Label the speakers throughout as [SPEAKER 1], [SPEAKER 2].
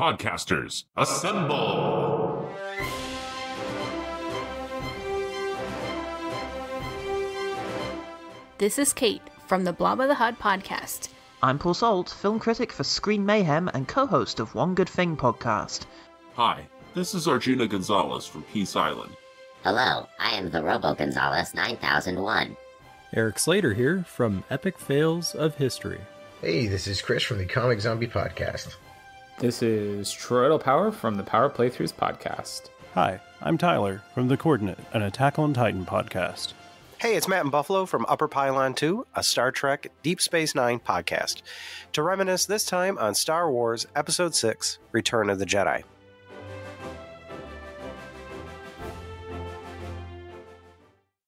[SPEAKER 1] Podcasters, assemble!
[SPEAKER 2] This is Kate from the Blabba the Hutt podcast.
[SPEAKER 3] I'm Paul Salt, film critic for Screen Mayhem and co-host of One Good Thing podcast.
[SPEAKER 1] Hi, this is Arjuna Gonzales from Peace Island.
[SPEAKER 4] Hello, I am the Robo Gonzales 9001.
[SPEAKER 5] Erik Slader here from Epic Fails of History.
[SPEAKER 6] Hey, this is Chris from the Comic Zombie podcast.
[SPEAKER 7] This is TroytlePower from the Power Playthroughs podcast.
[SPEAKER 5] Hi, I'm Tyler from The Coordinate, an Attack on Titan podcast.
[SPEAKER 8] Hey, it's Matt and Buffalo from Upper Pylon 2, a Star Trek Deep Space Nine podcast, to reminisce this time on Star Wars Episode 6, Return of the Jedi.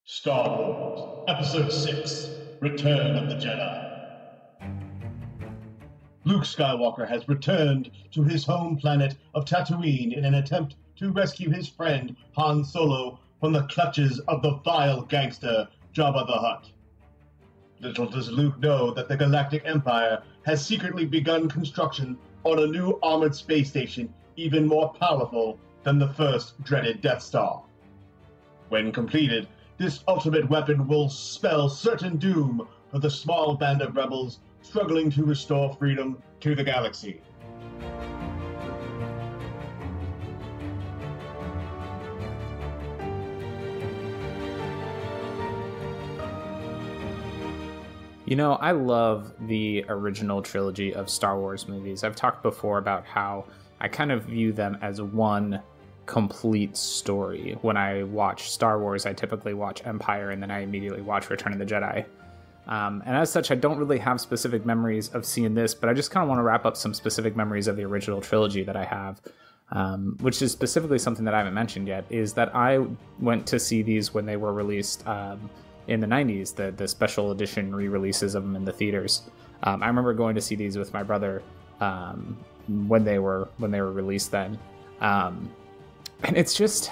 [SPEAKER 9] Star Wars Episode 6, Return of the Jedi. Luke Skywalker has returned to his home planet of Tatooine in an attempt to rescue his friend Han Solo from the clutches of the vile gangster Jabba the Hutt. Little does Luke know that the Galactic Empire has secretly begun construction on a new armored space station even more powerful than the first dreaded Death Star. When completed, this ultimate weapon will spell certain doom for the small band of rebels struggling to restore freedom to the galaxy.
[SPEAKER 7] You know, I love the original trilogy of Star Wars movies. I've talked before about how I kind of view them as one complete story. When I watch Star Wars, I typically watch Empire and then I immediately watch Return of the Jedi. And as such, I don't really have specific memories of seeing this, but I just kind of want to wrap up some specific memories of the original trilogy that I have, which is specifically something that I haven't mentioned yet, is that I went to see these when they were released in the 90s, the special edition re-releases of them in the theaters. I remember going to see these with my brother when they were released then. And it's just,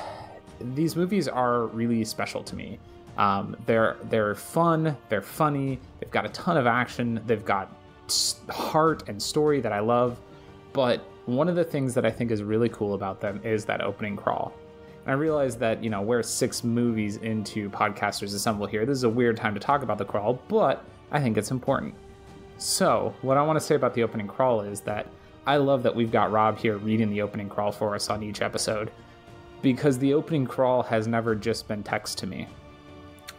[SPEAKER 7] these movies are really special to me. They're fun, they're funny, they've got a ton of action, they've got heart and story that I love, but one of the things that I think is really cool about them is that opening crawl. And I realize that, you know, we're 6 movies into Podcasters Assemble here. This is a weird time to talk about the crawl, but I think it's important. So, what I want to say about the opening crawl is that I love that we've got Rob here reading the opening crawl for us on each episode, because the opening crawl has never just been text to me.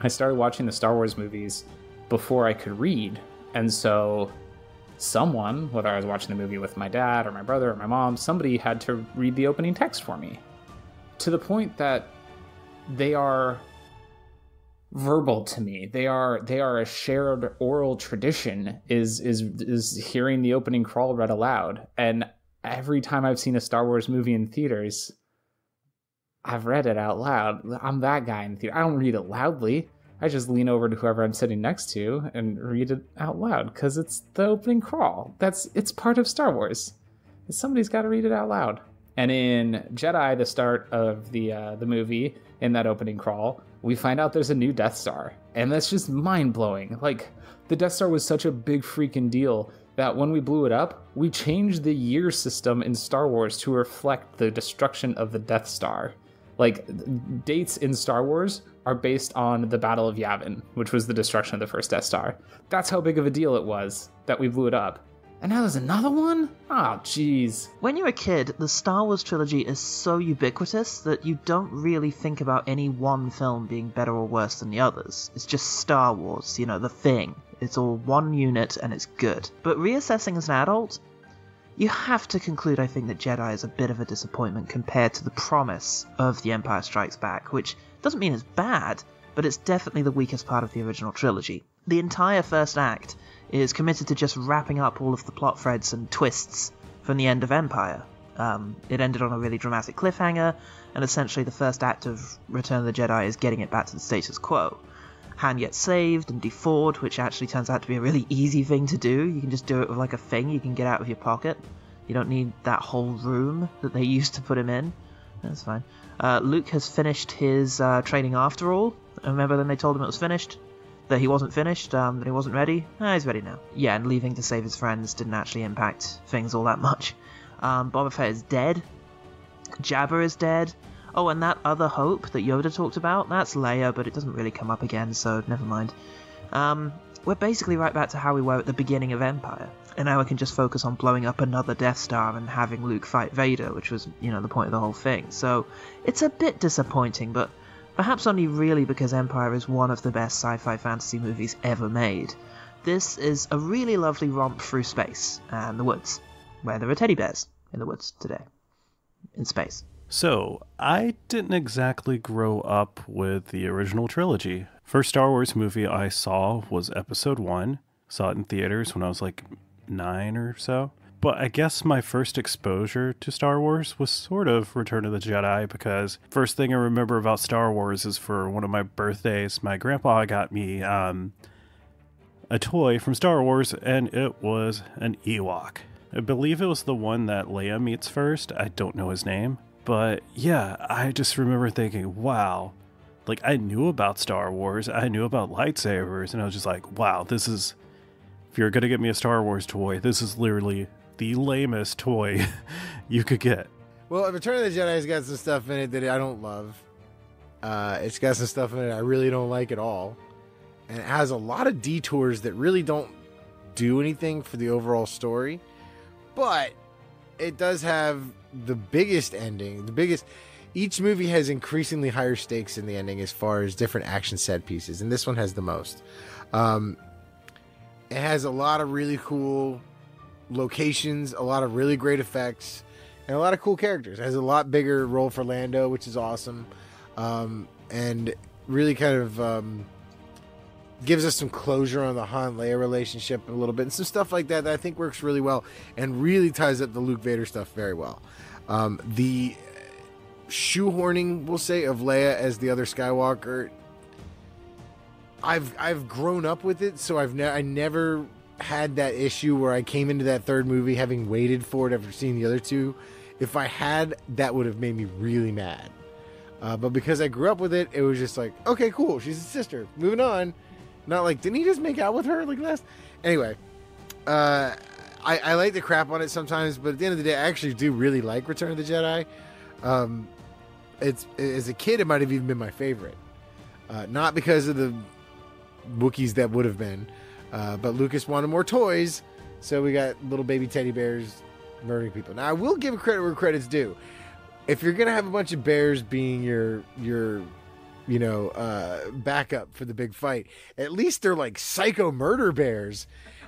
[SPEAKER 7] I started watching the Star Wars movies before I could read, and so someone, whether I was watching the movie with my dad or my brother or my mom, somebody had to read the opening text for me, to the point that they are verbal to me. They are a shared oral tradition, is hearing the opening crawl read aloud. And every time I've seen a Star Wars movie in theaters, I've read it out loud. I'm that guy in theater. I don't read it loudly. I just lean over to whoever I'm sitting next to and read it out loud, because it's the opening crawl. It's part of Star Wars. Somebody's got to read it out loud. And in Jedi, the start of the movie, in that opening crawl, we find out there's a new Death Star. And that's just mind-blowing. Like, the Death Star was such a big freaking deal that when we blew it up, we changed the year system in Star Wars to reflect the destruction of the Death Star. Like, dates in Star Wars are based on the Battle of Yavin, which was the destruction of the first Death Star. That's how big of a deal it was that we blew it up. And now there's another one? Oh, jeez.
[SPEAKER 3] When you're a kid, the Star Wars trilogy is so ubiquitous that you don't really think about any one film being better or worse than the others. It's just Star Wars, you know, the thing. It's all one unit and it's good. But reassessing as an adult, you have to conclude, I think, that Jedi is a bit of a disappointment compared to the promise of The Empire Strikes Back, which doesn't mean it's bad, but it's definitely the weakest part of the original trilogy. The entire first act is committed to just wrapping up all of the plot threads and twists from the end of Empire. It ended on a really dramatic cliffhanger, and essentially the first act of Return of the Jedi is getting it back to the status quo. Han gets saved and defawed, which actually turns out to be a really easy thing to do. You can just do it with like a thing you can get out of your pocket. You don't need that whole room that they used to put him in. That's fine. Luke has finished his training after all. Remember when they told him it was finished? That he wasn't finished, that he wasn't ready? He's ready now. Yeah, and leaving to save his friends didn't actually impact things all that much. Boba Fett is dead. Jabba is dead. Oh, and that other Hope that Yoda talked about, that's Leia, but it doesn't really come up again, so never mind. We're basically right back to how we were at the beginning of Empire. And now we can just focus on blowing up another Death Star and having Luke fight Vader, which was, the point of the whole thing. So it's a bit disappointing, but perhaps only really because Empire is one of the best sci-fi fantasy movies ever made. This is a really lovely romp through space and the woods, where there are teddy bears in the woods today. In space.
[SPEAKER 5] So, I didn't exactly grow up with the original trilogy. First Star Wars movie I saw was Episode 1. Saw it in theaters when I was like 9 or so. But I guess my first exposure to Star Wars was sort of Return of the Jedi, because first thing I remember about Star Wars is for one of my birthdays, my grandpa got me a toy from Star Wars, and it was an Ewok. I believe it was the one that Leia meets first. I don't know his name. But yeah, I just remember thinking, wow, like I knew about Star Wars, I knew about lightsabers, and I was just like, wow, this is, if you're going to get me a Star Wars toy, this is literally the lamest toy you could get.
[SPEAKER 10] Well, Return of the Jedi's got some stuff in it that I don't love. It's got some stuff in it I really don't like at all. And it has a lot of detours that really don't do anything for the overall story. But it does have the biggest ending. Each movie has increasingly higher stakes in the ending as far as different action set pieces. And this one has the most. It has a lot of really cool locations, a lot of really great effects, and a lot of cool characters. It has a lot bigger role for Lando, which is awesome. And really kind of gives us some closure on the Han-Leia relationship a little bit. And some stuff like that I think works really well and really ties up the Luke Vader stuff very well. The shoehorning, we'll say, of Leia as the other Skywalker, I've grown up with it, so I never had that issue where I came into that third movie having waited for it after seeing the other two. If I had, that would have made me really mad. But because I grew up with it, it was just like, okay, cool, she's a sister, moving on. Not like, didn't he just make out with her like last? Anyway, I like the crap on it sometimes, but at the end of the day, I actually do really like Return of the Jedi. As a kid, it might have even been my favorite. Not because of the Wookiees that would have been, but Lucas wanted more toys, so we got little baby teddy bears murdering people. Now, I will give credit where credit's due. If you're gonna have a bunch of bears being your backup for the big fight, at least they're like psycho murder bears.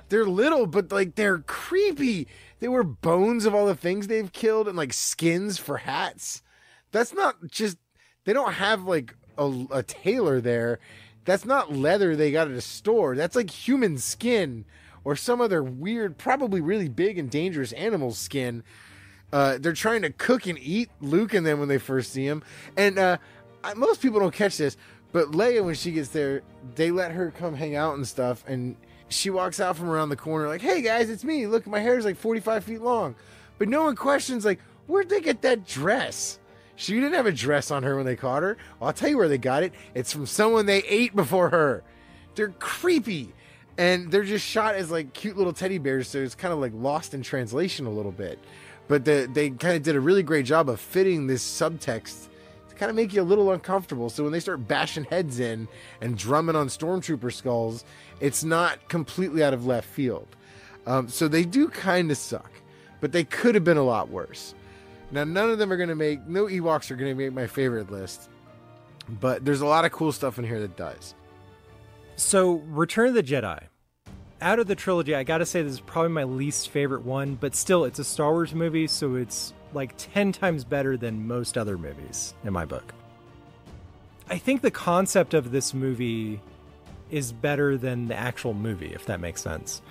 [SPEAKER 10] They're little, but like they're creepy. They wear bones of all the things they've killed and like skins for hats. That's not just, they don't have like a tailor there. That's not leather they got at a store. That's like human skin or some other weird, probably really big and dangerous animal skin. They're trying to cook and eat Luke and them when they first see him. And most people don't catch this, but Leia, when she gets there, they let her come hang out and stuff, and she walks out from around the corner like, hey guys, it's me. Look, my hair's like 45 feet long. But no one questions like, where'd they get that dress? She didn't have a dress on her when they caught her. I'll tell you where they got it. It's from someone they ate before her. They're creepy. And they're just shot as like cute little teddy bears, so it's kind of like lost in translation a little bit. But they kind of did a really great job of fitting this subtext to kind of make you a little uncomfortable. So when they start bashing heads in and drumming on stormtrooper skulls, it's not completely out of left field. So they do kind of suck, but they could have been a lot worse. Now, none of them are going to make, no Ewoks are going to make my favorite list, but there's a lot of cool stuff in here that does.
[SPEAKER 11] So, Return of the Jedi. Out of the trilogy, I gotta say this is probably my least favorite one, but still, it's a Star Wars movie, so it's like 10 times better than most other movies in my book. I think the concept of this movie is better than the actual movie, if that makes sense.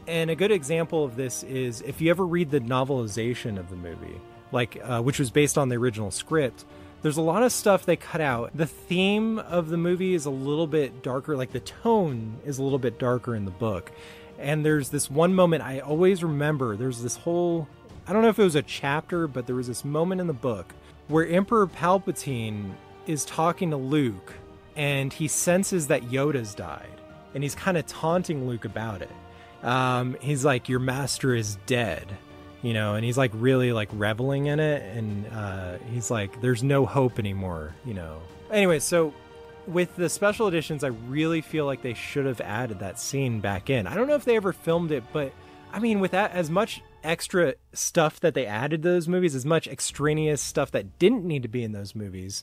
[SPEAKER 11] And a good example of this is if you ever read the novelization of the movie, like which was based on the original script, there's a lot of stuff they cut out. The theme of the movie is a little bit darker, like the tone is a little bit darker in the book. And there's this one moment I always remember. There's this whole, I don't know if it was a chapter, but there was this moment in the book where Emperor Palpatine is talking to Luke and he senses that Yoda's died. And he's kind of taunting Luke about it. He's like, your master is dead. and he's like really like reveling in it, and he's like, there's no hope anymore, Anyway, so with the special editions, I really feel like they should have added that scene back in. I don't know if they ever filmed it, but I mean, with that, as much extra stuff that they added to those movies, as much extraneous stuff that didn't need to be in those movies,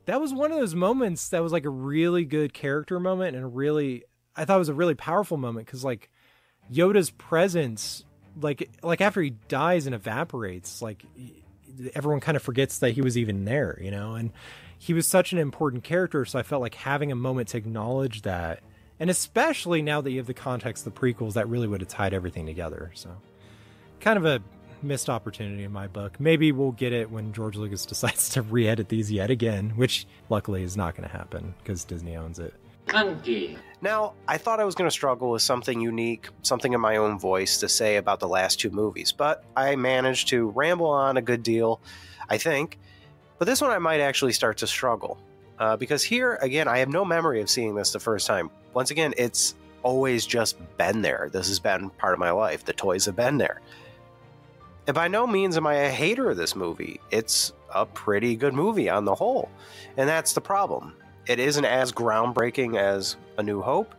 [SPEAKER 11] that was one of those moments that was like a really good character moment, and I thought it was a really powerful moment, because like Yoda's presence, like after he dies and evaporates, like everyone kind of forgets that he was even there, and he was such an important character. So I felt like having a moment to acknowledge that, and especially now that you have the context of the prequels, that really would have tied everything together. So kind of a missed opportunity in my book. Maybe we'll get it when George Lucas decides to re-edit these yet again, which luckily is not going to happen because Disney owns it.
[SPEAKER 8] Now, I thought I was going to struggle with something unique, something in my own voice to say about the last two movies, but I managed to ramble on a good deal, I think. But this one I might actually start to struggle. Because here, again, I have no memory of seeing this the first time. Once again, it's always just been there. This has been part of my life. The toys have been there. And by no means am I a hater of this movie. It's a pretty good movie on the whole. And that's the problem. It isn't as groundbreaking as A New Hope,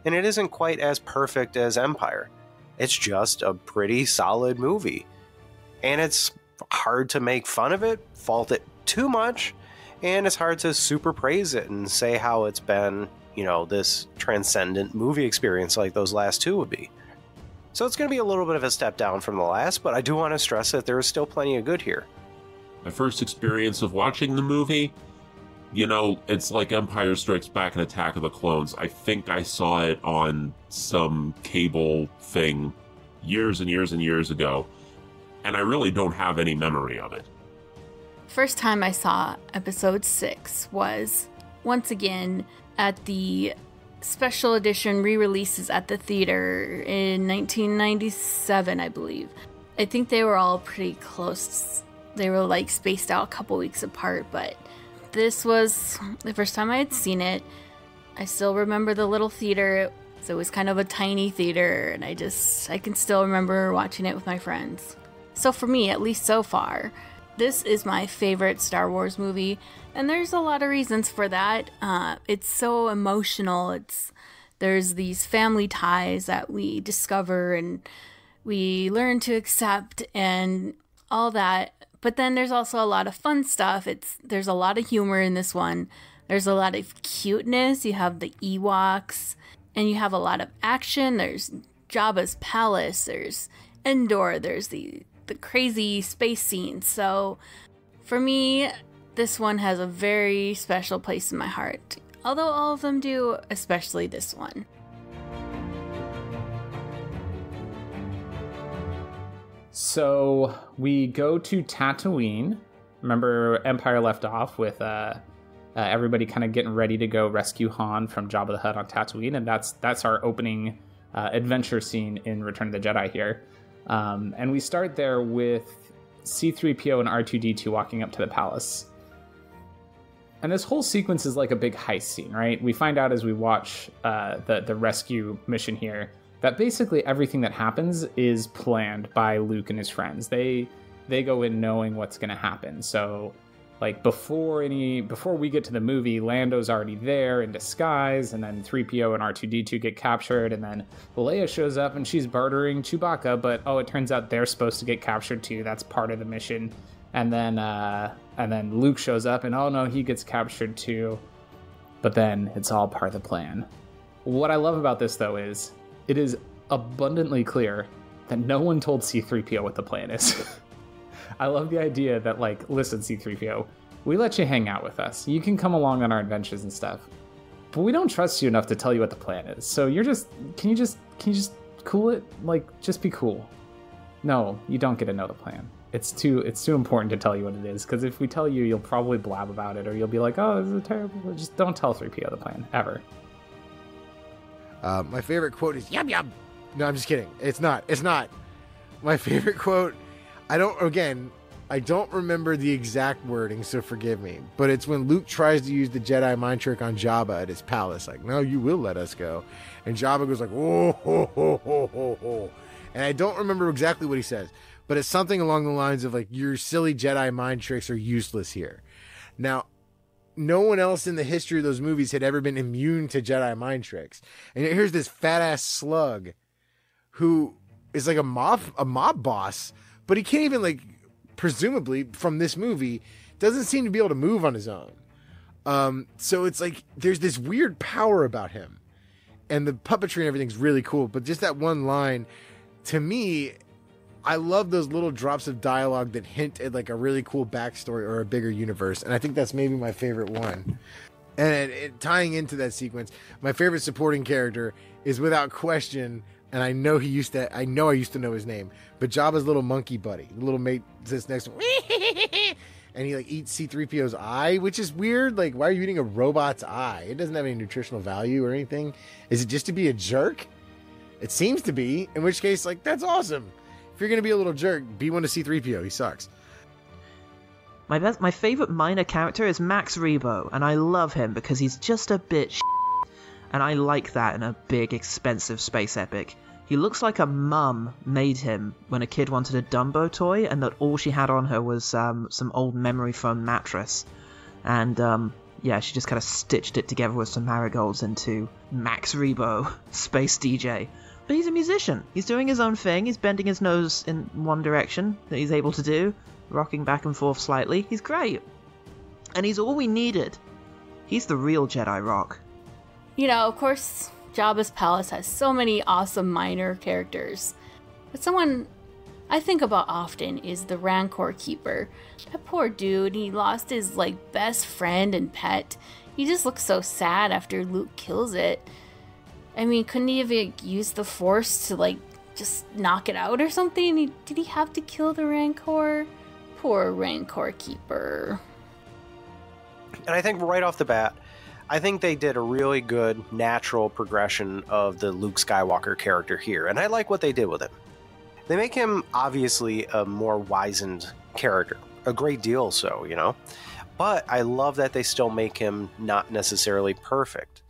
[SPEAKER 8] and it isn't quite as perfect as Empire. It's just a pretty solid movie. And it's hard to make fun of it, fault it too much, and it's hard to super praise it and say how it's been, this transcendent movie experience like those last two would be. So it's going to be a little bit of a step down from the last, but I do want to stress that there is still plenty of good here.
[SPEAKER 1] My first experience of watching the movie, it's like Empire Strikes Back and Attack of the Clones. I think I saw it on some cable thing years and years and years ago, and I really don't have any memory of it.
[SPEAKER 2] First time I saw episode 6 was, once again, at the special edition re-releases at the theater in 1997, I believe. I think they were all pretty close. They were like spaced out a couple weeks apart, but this was the first time I had seen it. I still remember the little theater. So it was kind of a tiny theater, and I can still remember watching it with my friends. So for me, at least so far, this is my favorite Star Wars movie, and there's a lot of reasons for that. It's so emotional. There's these family ties that we discover and we learn to accept and all that. But then there's also a lot of fun stuff. There's a lot of humor in this one. There's a lot of cuteness. You have the Ewoks, and you have a lot of action. There's Jabba's palace. There's Endor. There's the crazy space scenes. So for me, this one has a very special place in my heart. Although all of them do, especially this one.
[SPEAKER 7] So we go to Tatooine. Remember, Empire left off with everybody kind of getting ready to go rescue Han from Jabba the Hutt on Tatooine, and that's our opening adventure scene in Return of the Jedi here. And we start there with C-3PO and R2-D2 walking up to the palace. And this whole sequence is like a big heist scene, right? We find out as we watch the rescue mission here that basically everything that happens is planned by Luke and his friends. They go in knowing what's going to happen. So like before we get to the movie, Lando's already there in disguise, and then 3PO and R2-D2 get captured, and then Leia shows up and she's bartering Chewbacca, but it turns out they're supposed to get captured too. That's part of the mission. And then Luke shows up and no, he gets captured too. But then it's all part of the plan. What I love about this though is it is abundantly clear that no one told C-3PO what the plan is. I love the idea that, like, listen, C-3PO, we let you hang out with us. You can come along on our adventures and stuff, but we don't trust you enough to tell you what the plan is. So can you just cool it? Like, just be cool. No, you don't get to know the plan. It's too important to tell you what it is, because if we tell you, you'll probably blab about it, or you'll be like, oh, this is terrible. Just don't tell 3PO the plan, ever.
[SPEAKER 10] My favorite quote is yum yum. No, I'm just kidding. It's not. My favorite quote, I don't remember the exact wording, so forgive me. But it's when Luke tries to use the Jedi mind trick on Jabba at his palace. Like, no, you will let us go. And Jabba goes like, oh, ho, ho, ho, ho, ho. And I don't remember exactly what he says. but it's something along the lines of like, your silly Jedi mind tricks are useless here. Now, no one else in the history of those movies had ever been immune to Jedi mind tricks. And here's this fat ass slug who is like a mob boss, but he can't even, like, presumably from this movie, doesn't seem to be able to move on his own. So it's like there's this weird power about him, and the puppetry and everything's really cool. But just that one line, to me, I love those little drops of dialogue that hint at like a really cool backstory or a bigger universe. And I think that's maybe my favorite one. And tying into that sequence, my favorite supporting character is without question, and I know I used to know his name, but Jabba's little monkey buddy, the little mate sits next to him, and he like eats C-3PO's eye, which is weird. Like, why are you eating a robot's eye? It doesn't have any nutritional value or anything. Is it just to be a jerk? It seems to be, in which case, like, that's awesome. If you're going to be a little jerk, be one to C-3PO. He sucks.
[SPEAKER 3] My favorite minor character is Max Rebo, and I love him because he's just a bit and I like that in a big, expensive space epic. He looks like a mum made him when a kid wanted a Dumbo toy, and that all she had on her was some old memory foam mattress. And yeah, she just kind of stitched it together with some marigolds into Max Rebo, Space DJ. But he's a musician. He's doing his own thing. He's bending his nose in one direction that he's able to do, rocking back and forth slightly. He's great. And he's all we needed. He's the real Jedi Rock.
[SPEAKER 2] You know, of course, Jabba's palace has so many awesome minor characters. But someone I think about often is the Rancor Keeper. That poor dude, he lost his, like, best friend and pet. He just looks so sad after Luke kills it. I mean, couldn't he have used the Force to, like, just knock it out or something? Did he have to kill the Rancor? Poor Rancor Keeper.
[SPEAKER 8] And I think right off the bat, I think they did a really good natural progression of the Luke Skywalker character here, and I like what they did with him. They make him obviously a more wizened character, a great deal so, you know, but I love that they still make him not necessarily perfect.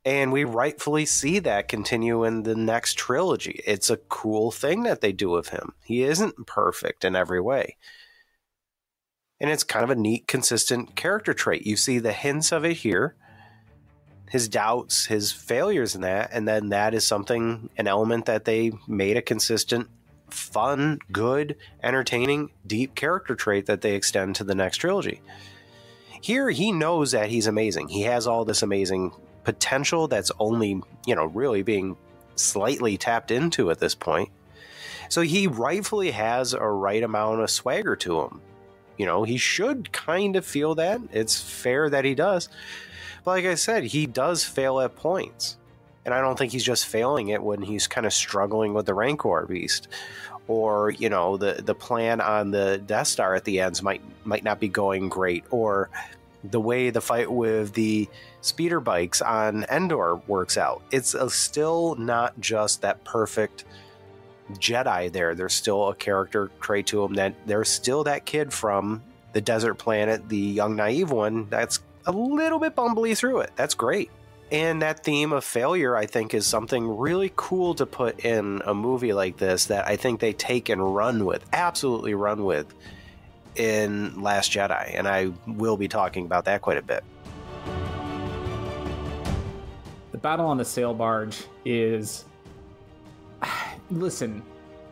[SPEAKER 8] And we rightfully see that continue in the next trilogy. It's a cool thing that they do with him. He isn't perfect in every way. And it's kind of a neat, consistent character trait. You see the hints of it here, his doubts, his failures in that, and then that is something, an element that they made a consistent, fun, good, entertaining, deep character trait that they extend to the next trilogy. Here, he knows that he's amazing. He has all this amazing potential that's only, you know, really being slightly tapped into at this point. So he rightfully has a right amount of swagger to him. You know, he should kind of feel that. It's fair that he does. But like I said, he does fail at points. And I don't think he's just failing it when he's kind of struggling with the Rancor beast. Or, you know, the plan on the Death Star at the ends might not be going great. Or the way the fight with the speeder bikes on Endor works out. It's still not just that perfect Jedi there. There's still a character trait to him that there's still that kid from the desert planet, the young naive one, that's a little bit bumbly through it. That's great. And that theme of failure, I think, is something really cool to put in a movie like this that I think they take and run with, absolutely run with, in Last Jedi. And I will be talking about that quite a bit.
[SPEAKER 7] The battle on the sail barge is... Listen,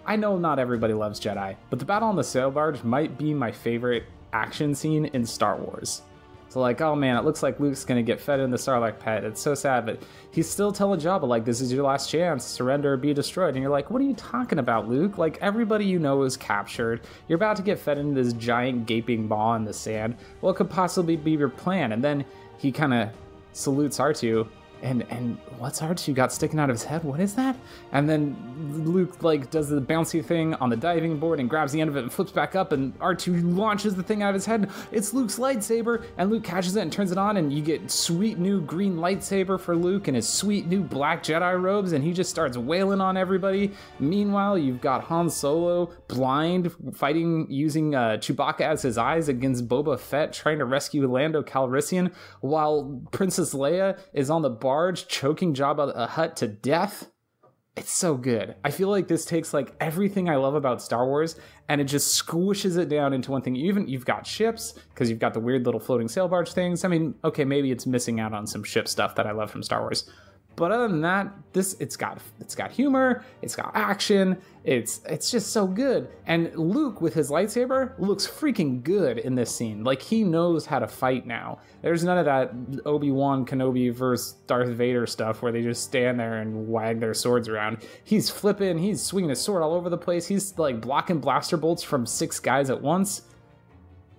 [SPEAKER 7] I know not everybody loves Jedi, but the battle on the sail barge might be my favorite action scene in Star Wars. So like, oh man, it looks like Luke's gonna get fed in the Sarlacc pit. It's so sad, but he's still telling Jabba, like, this is your last chance, surrender or be destroyed. And you're like, what are you talking about, Luke? Like, everybody you know is captured. You're about to get fed into this giant gaping maw in the sand. What could possibly be your plan? And then he kind of salutes R2. And what's R2 got sticking out of his head? What is that? And then Luke, like, does the bouncy thing on the diving board and grabs the end of it and flips back up, and R2 launches the thing out of his head. It's Luke's lightsaber, and Luke catches it and turns it on, and you get sweet new green lightsaber for Luke and his sweet new black Jedi robes, and he just starts wailing on everybody. Meanwhile, you've got Han Solo blind, fighting using Chewbacca as his eyes against Boba Fett, trying to rescue Lando Calrissian, while Princess Leia is on the barge choking Jabba the Hutt to death. It's so good. I feel like this takes like everything I love about Star Wars and it just squishes it down into one thing. You've got ships because you've got the weird little floating sail barge things. I mean, okay, maybe it's missing out on some ship stuff that I love from Star Wars. But other than that, it's got humor, it's got action, it's just so good. And Luke with his lightsaber looks freaking good in this scene. Like, he knows how to fight now. There's none of that Obi-Wan Kenobi versus Darth Vader stuff where they just stand there and wag their swords around. He's flipping, he's swinging his sword all over the place. He's like blocking blaster bolts from 6 guys at once.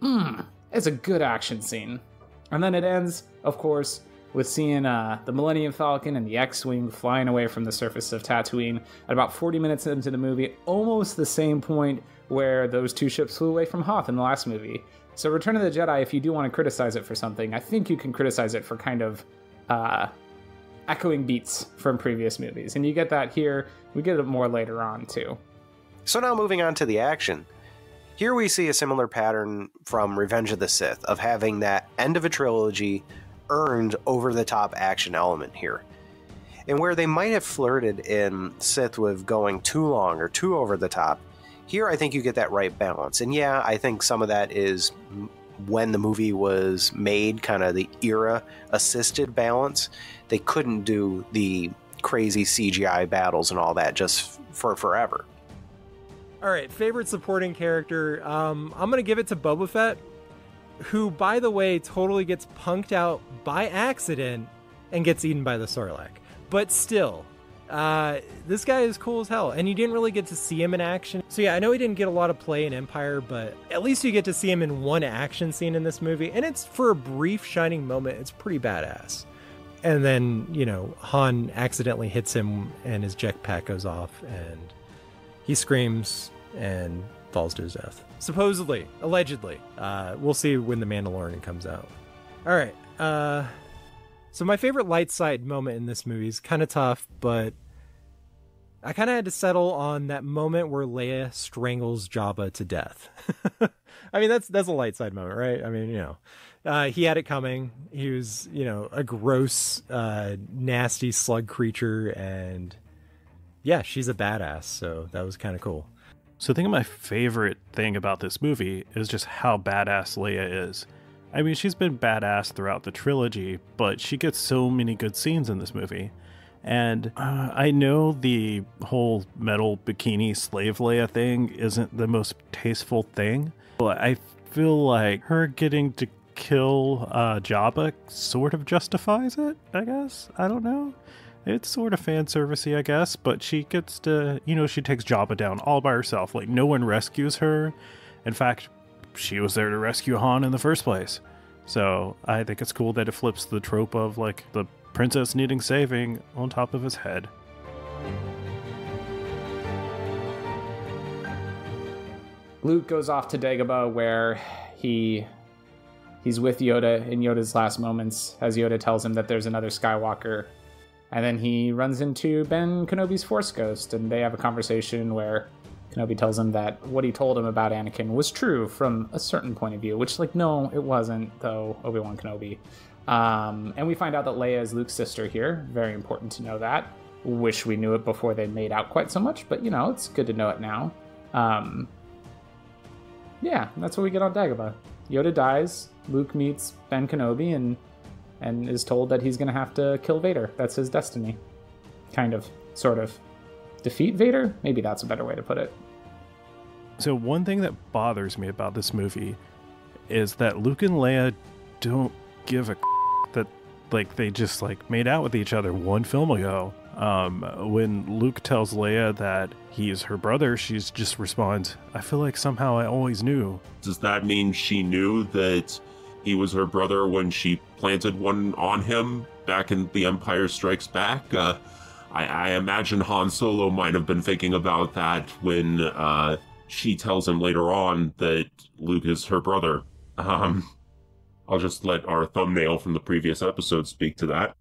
[SPEAKER 7] It's a good action scene. And then it ends, of course, with seeing the Millennium Falcon and the X-Wing flying away from the surface of Tatooine at about 40 minutes into the movie, almost the same point where those 2 ships flew away from Hoth in the last movie. So Return of the Jedi, if you do want to criticize it for something, I think you can criticize it for kind of echoing beats from previous movies. And you get that here. We get it more later on, too.
[SPEAKER 8] So now moving on to the action. Here we see a similar pattern from Revenge of the Sith of having that end of a trilogy earned over-the-top action element here. And where they might have flirted in Sith with going too long or too over-the-top, here I think you get that right balance. And yeah, I think some of that is when the movie was made, kind of the era-assisted balance. They couldn't do the crazy CGI battles and all that just for forever.
[SPEAKER 11] All right, favorite supporting character. I'm going to give it to Boba Fett, who, by the way, totally gets punked out by accident and gets eaten by the Sarlacc. But still, this guy is cool as hell, and you didn't really get to see him in action. So yeah, I know he didn't get a lot of play in Empire, but at least you get to see him in one action scene in this movie, and it's for a brief shining moment. It's pretty badass. And then, you know, Han accidentally hits him, and his jetpack goes off, and he screams and falls to his death. Supposedly, allegedly. We'll see when The Mandalorian comes out. All right. So my favorite light side moment in this movie is kind of tough, but I kind of had to settle on that moment where Leia strangles Jabba to death. I mean, that's a light side moment, right? I mean, you know, he had it coming. He was, you know, a gross, nasty slug creature, and yeah, she's a badass, so that was kind of cool.
[SPEAKER 5] So I think my favorite thing about this movie is just how badass Leia is. I mean, she's been badass throughout the trilogy, but she gets so many good scenes in this movie. And I know the whole metal bikini slave Leia thing isn't the most tasteful thing, but I feel like her getting to kill Jabba sort of justifies it, I guess. I don't know. It's sort of fan servicey, I guess, but she gets to, you know, she takes Jabba down all by herself. Like, no one rescues her. In fact, she was there to rescue Han in the first place. So I think it's cool that it flips the trope of, like, the princess needing saving on top of his head.
[SPEAKER 7] Luke goes off to Dagobah, where he's with Yoda in Yoda's last moments, as Yoda tells him that there's another Skywalker. And then he runs into Ben Kenobi's Force Ghost, and they have a conversation where Kenobi tells him that what he told him about Anakin was true from a certain point of view, which, like, no, it wasn't, though, Obi-Wan Kenobi. And we find out that Leia is Luke's sister here. Very important to know that. Wish we knew it before they made out quite so much, but, you know, it's good to know it now. Yeah, that's what we get on Dagobah. Yoda dies, Luke meets Ben Kenobi, and is told that he's going to have to kill Vader. That's his destiny. Kind of, sort of. Defeat Vader? Maybe that's a better way to put it.
[SPEAKER 5] So one thing that bothers me about this movie is that Luke and Leia don't give a that, like, they just, like, made out with each other one film ago. When Luke tells Leia that he's her brother, she just responds, I feel like somehow I always knew.
[SPEAKER 1] Does that mean she knew that he was her brother when she planted one on him back in The Empire Strikes Back? I imagine Han Solo might have been thinking about that when she tells him later on that Luke is her brother. I'll just let our thumbnail from the previous episode speak to that.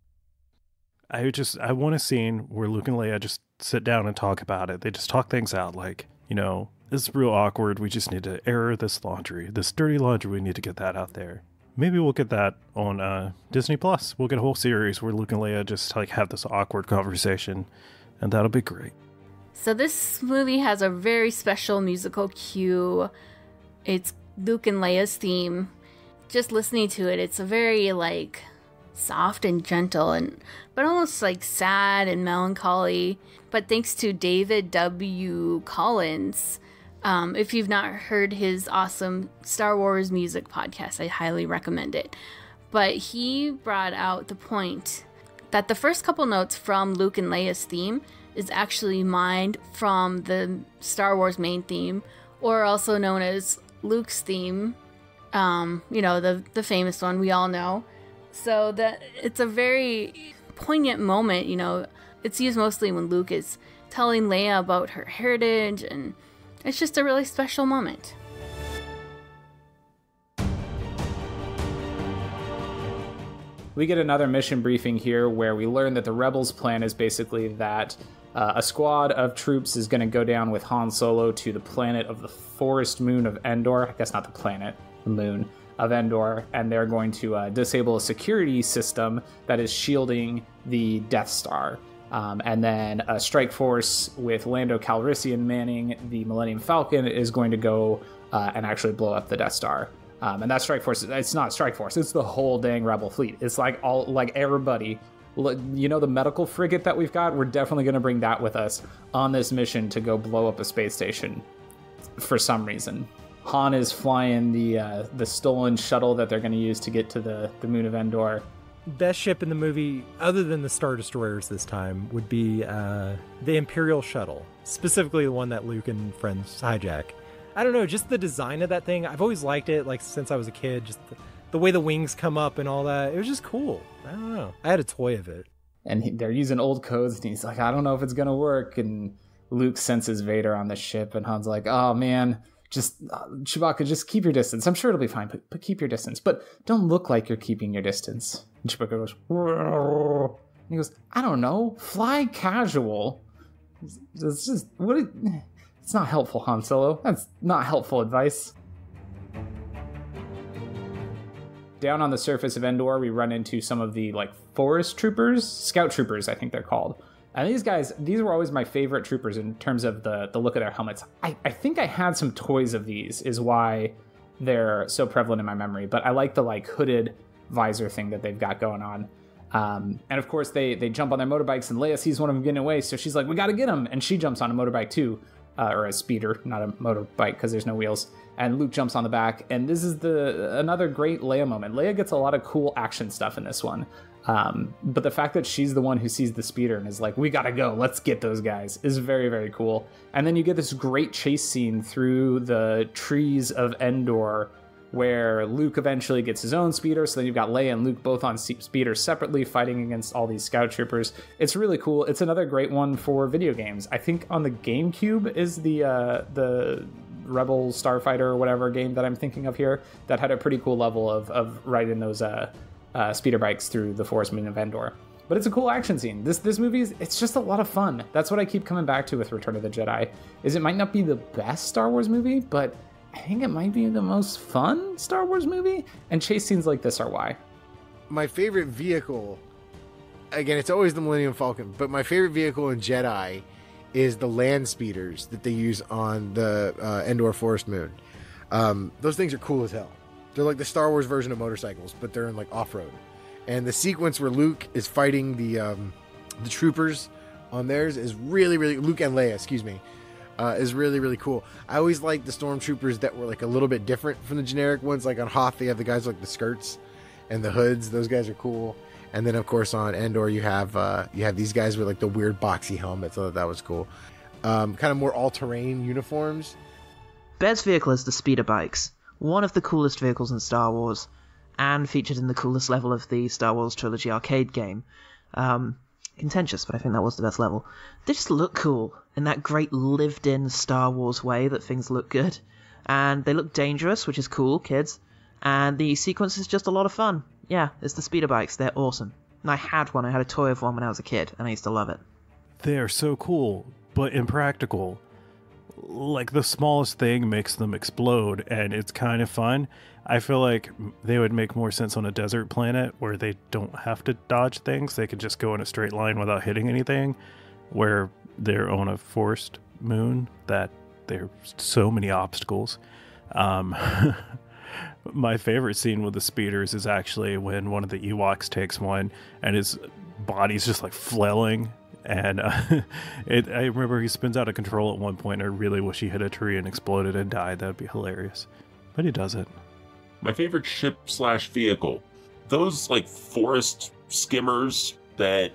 [SPEAKER 5] I want a scene where Luke and Leia just sit down and talk about it. They just talk things out, like, you know, this is real awkward. We just need to air this laundry, this dirty laundry. We need to get that out there. Maybe we'll get that on Disney Plus. We'll get a whole series where Luke and Leia just, like, have this awkward conversation and that'll be great.
[SPEAKER 2] So this movie has a very special musical cue. It's Luke and Leia's theme. Just listening to it, it's a very like soft and gentle, but almost like sad and melancholy. But thanks to David W. Collins, if you've not heard his awesome Star Wars music podcast, I highly recommend it. But he brought out the point that the first couple notes from Luke and Leia's theme is actually mined from the Star Wars main theme, or also known as Luke's theme, the famous one we all know. So that it's a very poignant moment, it's used mostly when Luke is telling Leia about her heritage, and it's just a really special moment.
[SPEAKER 7] We get another mission briefing here where we learn that the Rebels' plan is basically that a squad of troops is going to go down with Han Solo to the planet of the forest moon of Endor. I guess not the planet, the moon of Endor. And they're going to disable a security system that is shielding the Death Star. And then a strike force with Lando Calrissian manning the Millennium Falcon is going to go and actually blow up the Death Star. And that strike force, it's not strike force, it's the whole dang Rebel fleet. It's like everybody. The medical frigate that we've got, we're definitely going to bring that with us on this mission to go blow up a space station for some reason. Han is flying the stolen shuttle that they're going to use to get to the moon of Endor.
[SPEAKER 11] Best ship in the movie, other than the Star Destroyers this time, would be the Imperial shuttle, specifically the one that Luke and friends hijack. I don't know, just the design of that thing, I've always liked it, like since I was a kid, just the way the wings come up and all that, it was just cool. I don't know. I had a toy of it.
[SPEAKER 7] And they're using old codes, and he's like, I don't know if it's going to work. And Luke senses Vader on the ship, and Han's like, oh man, Chewbacca, just keep your distance. I'm sure it'll be fine, but keep your distance. But don't look like you're keeping your distance. And Chewbacca goes, and he goes, I don't know, fly casual. It's just, it's not helpful, Han Solo. That's not helpful advice. Down on the surface of Endor, we run into some of the forest troopers, scout troopers, I think they're called. And these were always my favorite troopers in terms of the look of their helmets. I think I had some toys of these, is why they're so prevalent in my memory. But I like the hooded visor thing that they've got going on. And of course, they jump on their motorbikes, and Leia sees one of them getting away, so she's like, we got to get him. And she jumps on a motorbike too, or a speeder, not a motorbike because there's no wheels. And Luke jumps on the back, and this is another great Leia moment. Leia gets a lot of cool action stuff in this one. But the fact that she's the one who sees the speeder and is like, we gotta go, let's get those guys, is very, very cool. And then you get this great chase scene through the trees of Endor where Luke eventually gets his own speeder. So then you've got Leia and Luke both on speeders separately fighting against all these scout troopers. It's really cool. It's another great one for video games. I think on the GameCube is the Rebel Starfighter or whatever game that I'm thinking of here that had a pretty cool level of riding those speeder bikes through the forest moon of Endor. But it's a cool action scene. This movie it's just a lot of fun. That's what I keep coming back to with Return of the Jedi. Is it might not be the best Star Wars movie, but I think it might be the most fun Star Wars movie. And chase scenes like this are why.
[SPEAKER 10] My favorite vehicle, again, it's always the Millennium Falcon, but my favorite vehicle in Jedi is the land speeders that they use on the Endor Forest Moon. Those things are cool as hell. They're like the Star Wars version of motorcycles, but they're in off-road. And the sequence where Luke is fighting the troopers on theirs is really, really, Luke and Leia, is really, really cool. I always like the stormtroopers that were a little bit different from the generic ones. Like on Hoth, they have the guys with the skirts and the hoods. Those guys are cool. And then, of course, on Endor, you have these guys with the weird boxy helmets. I thought that was cool. Kind of more all-terrain uniforms.
[SPEAKER 3] Best vehicle is the speeder bikes. One of the coolest vehicles in Star Wars, and featured in the coolest level of the Star Wars Trilogy arcade game. Contentious, but I think that was the best level. They just look cool in that great lived-in Star Wars way that things look good. And they look dangerous, which is cool, kids. And the sequence is just a lot of fun. Yeah, it's the speeder bikes. They're awesome. And I had one. I had a toy of one when I was a kid, and I used to love it.
[SPEAKER 5] They're so cool, but impractical. The smallest thing makes them explode, and it's kind of fun. I feel like they would make more sense on a desert planet where they don't have to dodge things. They could just go in a straight line without hitting anything. where they're on a forest moon that there's so many obstacles. My favorite scene with the speeders is actually when one of the Ewoks takes one and his body's just like flailing. And I remember he spins out of control at one point. I really wish he hit a tree and exploded and died. That'd be hilarious. But he doesn't.
[SPEAKER 1] My favorite ship/vehicle. Those like forest skimmers that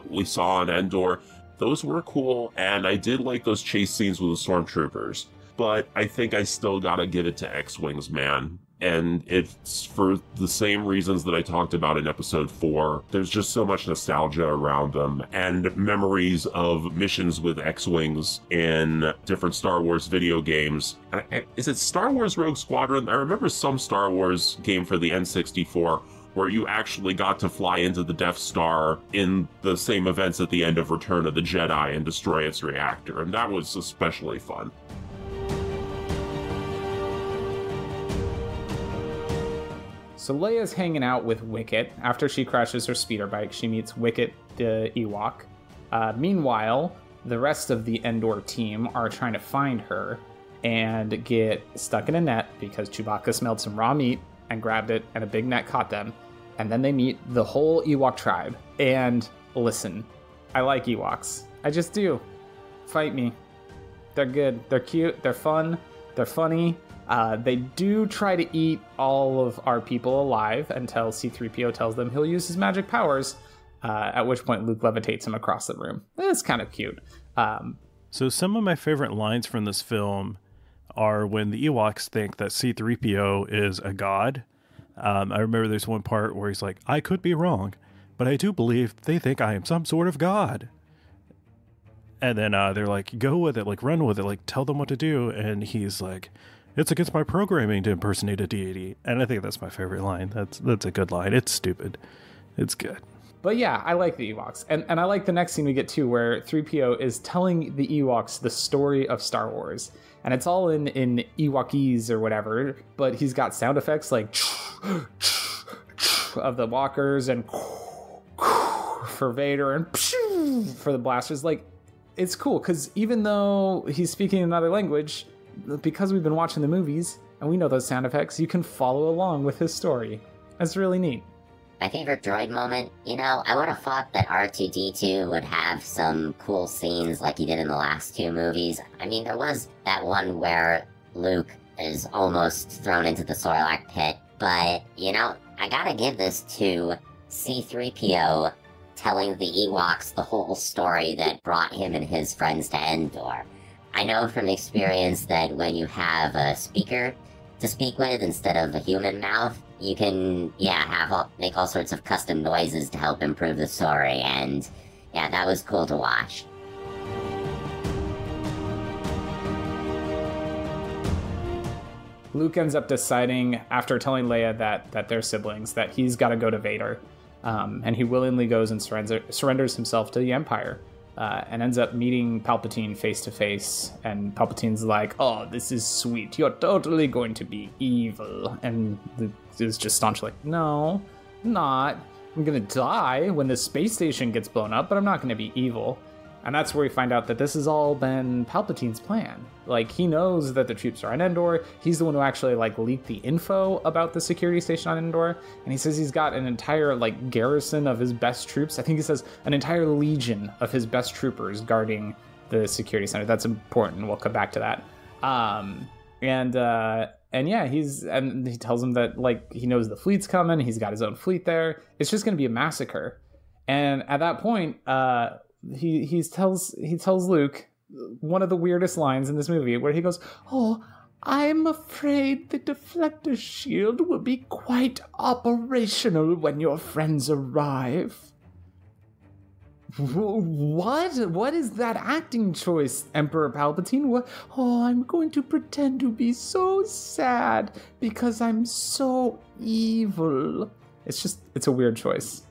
[SPEAKER 1] we saw on Endor, those were cool. And I did like those chase scenes with the stormtroopers. But I think I still gotta give it to X-Wings, man. And it's for the same reasons that I talked about in episode 4. There's just so much nostalgia around them and memories of missions with X-Wings in different Star Wars video games. Is it Star Wars Rogue Squadron? I remember some Star Wars game for the N64 where you actually got to fly into the Death Star in the same events at the end of Return of the Jedi and destroy its reactor. And that was especially fun.
[SPEAKER 7] So Leia's hanging out with Wicket. After she crashes her speeder bike, she meets Wicket the Ewok. Meanwhile, the rest of the Endor team are trying to find her and get stuck in a net because Chewbacca smelled some raw meat and grabbed it, and a big net caught them. And then they meet the whole Ewok tribe. And listen, I like Ewoks. I just do. Fight me. They're good. They're cute. They're fun. They're funny. They do try to eat all of our people alive until C-3PO tells them he'll use his magic powers, at which point Luke levitates him across the room. It's kind of cute.
[SPEAKER 5] So some of my favorite lines from this film are when the Ewoks think that C-3PO is a god. I remember there's one part where he's like, I could be wrong, but I do believe they think I am some sort of god. And then they're like, go with it, like run with it, like tell them what to do. And he's like, it's against my programming to impersonate a deity. And I think that's my favorite line. That's a good line. It's stupid. It's good.
[SPEAKER 7] But yeah, I like the Ewoks. And I like the next scene we get too, where 3PO is telling the Ewoks the story of Star Wars. And it's all in Ewokese or whatever, but he's got sound effects like of the walkers and for Vader and for the blasters. Like, it's cool, because even though he's speaking another language, because we've been watching the movies and we know those sound effects, you can follow along with his story. That's really neat.
[SPEAKER 4] My favorite droid moment, I would have thought that R2-D2 would have some cool scenes like he did in the last 2 movies. I mean, there was that one where Luke is almost thrown into the Sarlacc pit, but, I gotta give this to C-3PO telling the Ewoks the whole story that brought him and his friends to Endor. I know from experience that when you have a speaker to speak with instead of a human mouth, you can, make all sorts of custom noises to help improve the story, and that was cool to watch.
[SPEAKER 7] Luke ends up deciding, after telling Leia that they're siblings, that he's got to go to Vader, and he willingly goes and surrenders himself to the Empire. And ends up meeting Palpatine face to face, and Palpatine's like, oh, this is sweet, you're totally going to be evil. And Luke is just staunchly like, no, I'm not. I'm gonna die when the space station gets blown up, but I'm not gonna be evil. And that's where we find out that this has all been Palpatine's plan. Like, he knows that the troops are on Endor. He's the one who actually, leaked the info about the security station on Endor. And he says he's got an entire, garrison of his best troops. I think he says an entire legion of his best troopers guarding the security center. That's important. We'll come back to that. And he tells him that, he knows the fleet's coming. He's got his own fleet there. It's just going to be a massacre. And at that point, he tells Luke one of the weirdest lines in this movie, where he goes, oh, I'm afraid the deflector shield will be quite operational when your friends arrive. What is that acting choice, Emperor Palpatine? What? Oh, I'm going to pretend to be so sad because I'm so evil. It's a weird choice.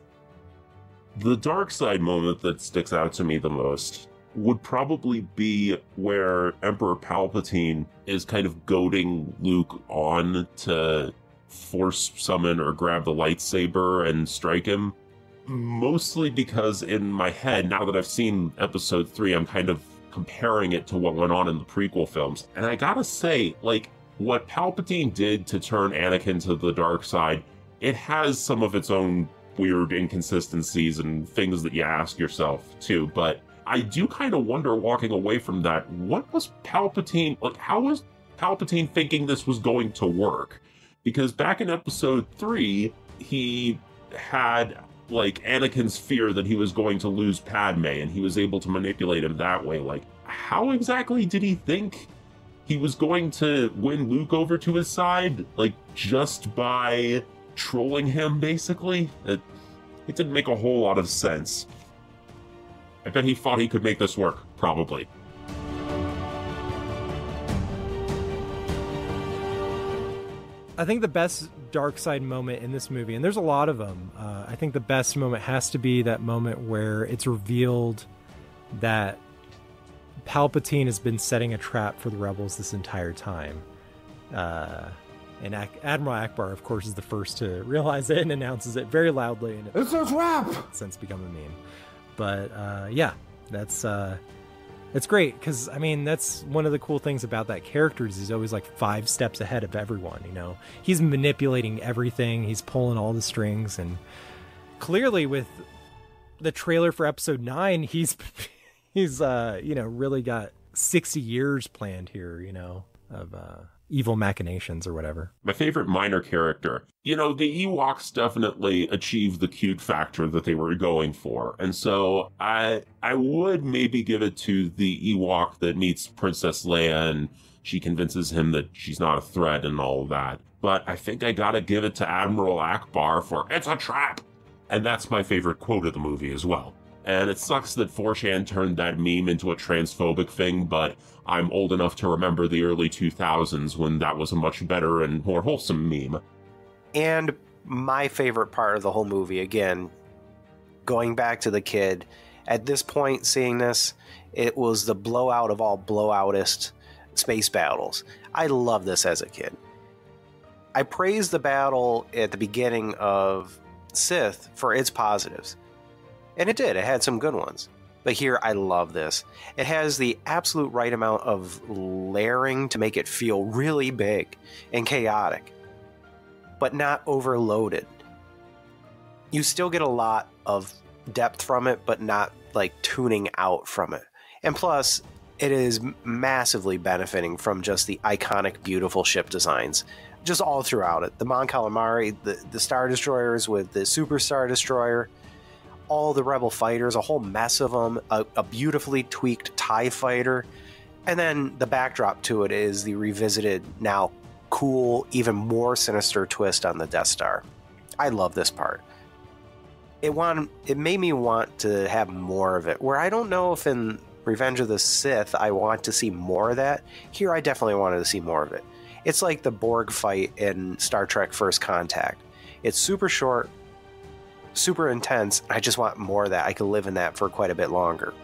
[SPEAKER 1] The dark side moment that sticks out to me the most would probably be where Emperor Palpatine is kind of goading Luke on to force summon or grab the lightsaber and strike him. mostly because in my head, now that I've seen episode 3, I'm kind of comparing it to what went on in the prequel films. And I gotta say, like, what Palpatine did to turn Anakin to the dark side, it has some of its own weird inconsistencies and things that you ask yourself too. But I do kind of wonder, walking away from that, what was Palpatine, like, how was Palpatine thinking this was going to work? Because back in episode 3, he had, like, Anakin's fear that he was going to lose Padme, and he was able to manipulate him that way. Like, how exactly did he think he was going to win Luke over to his side? Like, just by trolling him, basically? It didn't make a whole lot of sense. I bet he thought he could make this work, probably.
[SPEAKER 11] I think the best dark side moment in this movie, and there's a lot of them, I think the best moment has to be that moment where it's revealed that Palpatine has been setting a trap for the rebels this entire time. And Admiral Akbar, of course, is the first to realize it and announces it very loudly. And
[SPEAKER 10] It's a trap!
[SPEAKER 11] It's since become a meme. But yeah, that's... It's great, because, I mean, that's one of the cool things about that character is he's always, like, 5 steps ahead of everyone, you know? He's manipulating everything, he's pulling all the strings, and clearly with the trailer for Episode 9, he's you know, really got 60 years planned here, you know, of evil machinations or whatever.
[SPEAKER 1] My favorite minor character. You know, the Ewoks definitely achieved the cute factor that they were going for. And so I would maybe give it to the Ewok that meets Princess Leia and she convinces him that she's not a threat and all of that. But I think I gotta give it to Admiral Akbar for "It's a trap!" And that's my favorite quote of the movie as well. And it sucks that 4chan turned that meme into a transphobic thing, but I'm old enough to remember the early 2000s when that was a much better and more wholesome meme.
[SPEAKER 8] And my favorite part of the whole movie, again, going back to the kid, at this point seeing this, it was the blowout of all blowoutest space battles. I loved this as a kid. I praised the battle at the beginning of Sith for its positives. And it did. It had some good ones. But here, I love this. It has the absolute right amount of layering to make it feel really big and chaotic, but not overloaded. You still get a lot of depth from it, but not like tuning out from it. And plus, it is massively benefiting from just the iconic, beautiful ship designs, just all throughout it. The Mon Calamari, the Star Destroyers with the Super Star Destroyer, all the Rebel fighters, a whole mess of them, a beautifully tweaked TIE fighter, and then the backdrop to it is the revisited, now cool, even more sinister twist on the Death Star. I love this part. It made me want to have more of it, where I don't know if in Revenge of the Sith I want to see more of that. Here I definitely wanted to see more of it. It's like the Borg fight in Star Trek First Contact. It's super short, super intense. I just want more of that. I could live in that for quite a bit longer.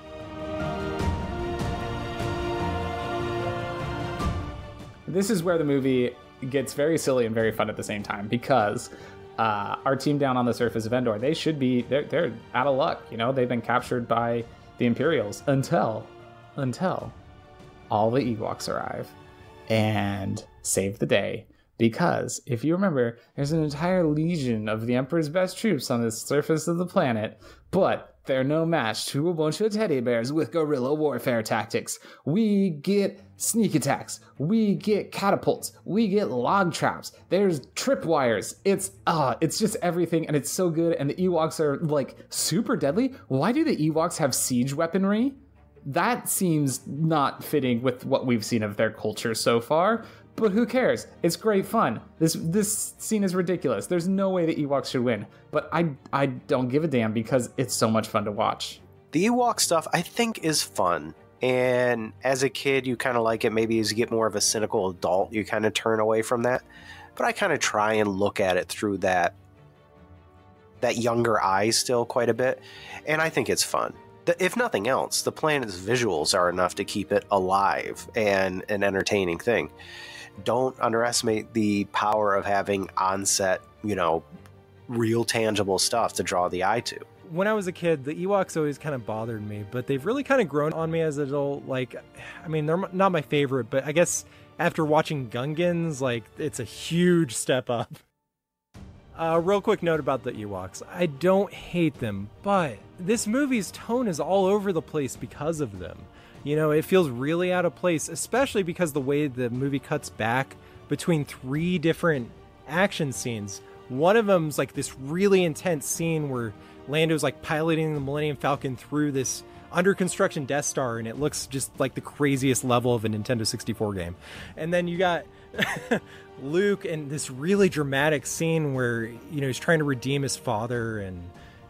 [SPEAKER 7] This is where the movie gets very silly and very fun at the same time, because our team down on the surface of Endor, they're out of luck. You know, they've been captured by the Imperials until all the Ewoks arrive and save the day. Because, if you remember, there's an entire legion of the Emperor's best troops on the surface of the planet, but they're no match to a bunch of teddy bears with guerrilla warfare tactics. We get sneak attacks, we get catapults, we get log traps, there's tripwires. It's just everything, and it's so good, and the Ewoks are, like, super deadly. Why do the Ewoks have siege weaponry? That seems not fitting with what we've seen of their culture so far. But who cares? It's great fun. This scene is ridiculous. There's no way the Ewoks should win. But I don't give a damn because it's so much fun to watch.
[SPEAKER 8] The Ewok stuff, I think, is fun. And as a kid, you kind of like it. Maybe as you get more of a cynical adult, you kind of turn away from that. But I kind of try and look at it through that younger eye still quite a bit. And I think it's fun. If nothing else, the planet's visuals are enough to keep it alive and an entertaining thing. Don't underestimate the power of having on-set, real tangible stuff to draw the eye to.
[SPEAKER 11] When I was a kid, the Ewoks always kind of bothered me, but they've really kind of grown on me as an adult. Like, I mean, they're not my favorite, but I guess after watching Gungans, like, it's a huge step up. Real quick note about the Ewoks. I don't hate them, but this movie's tone is all over the place because of them. You know, it feels really out of place, especially because the way the movie cuts back between 3 different action scenes. One of them's like this really intense scene where Lando's like piloting the Millennium Falcon through this under construction Death Star, and it looks just like the craziest level of a Nintendo 64 game. And then you got Luke in this really dramatic scene where, you know, he's trying to redeem his father and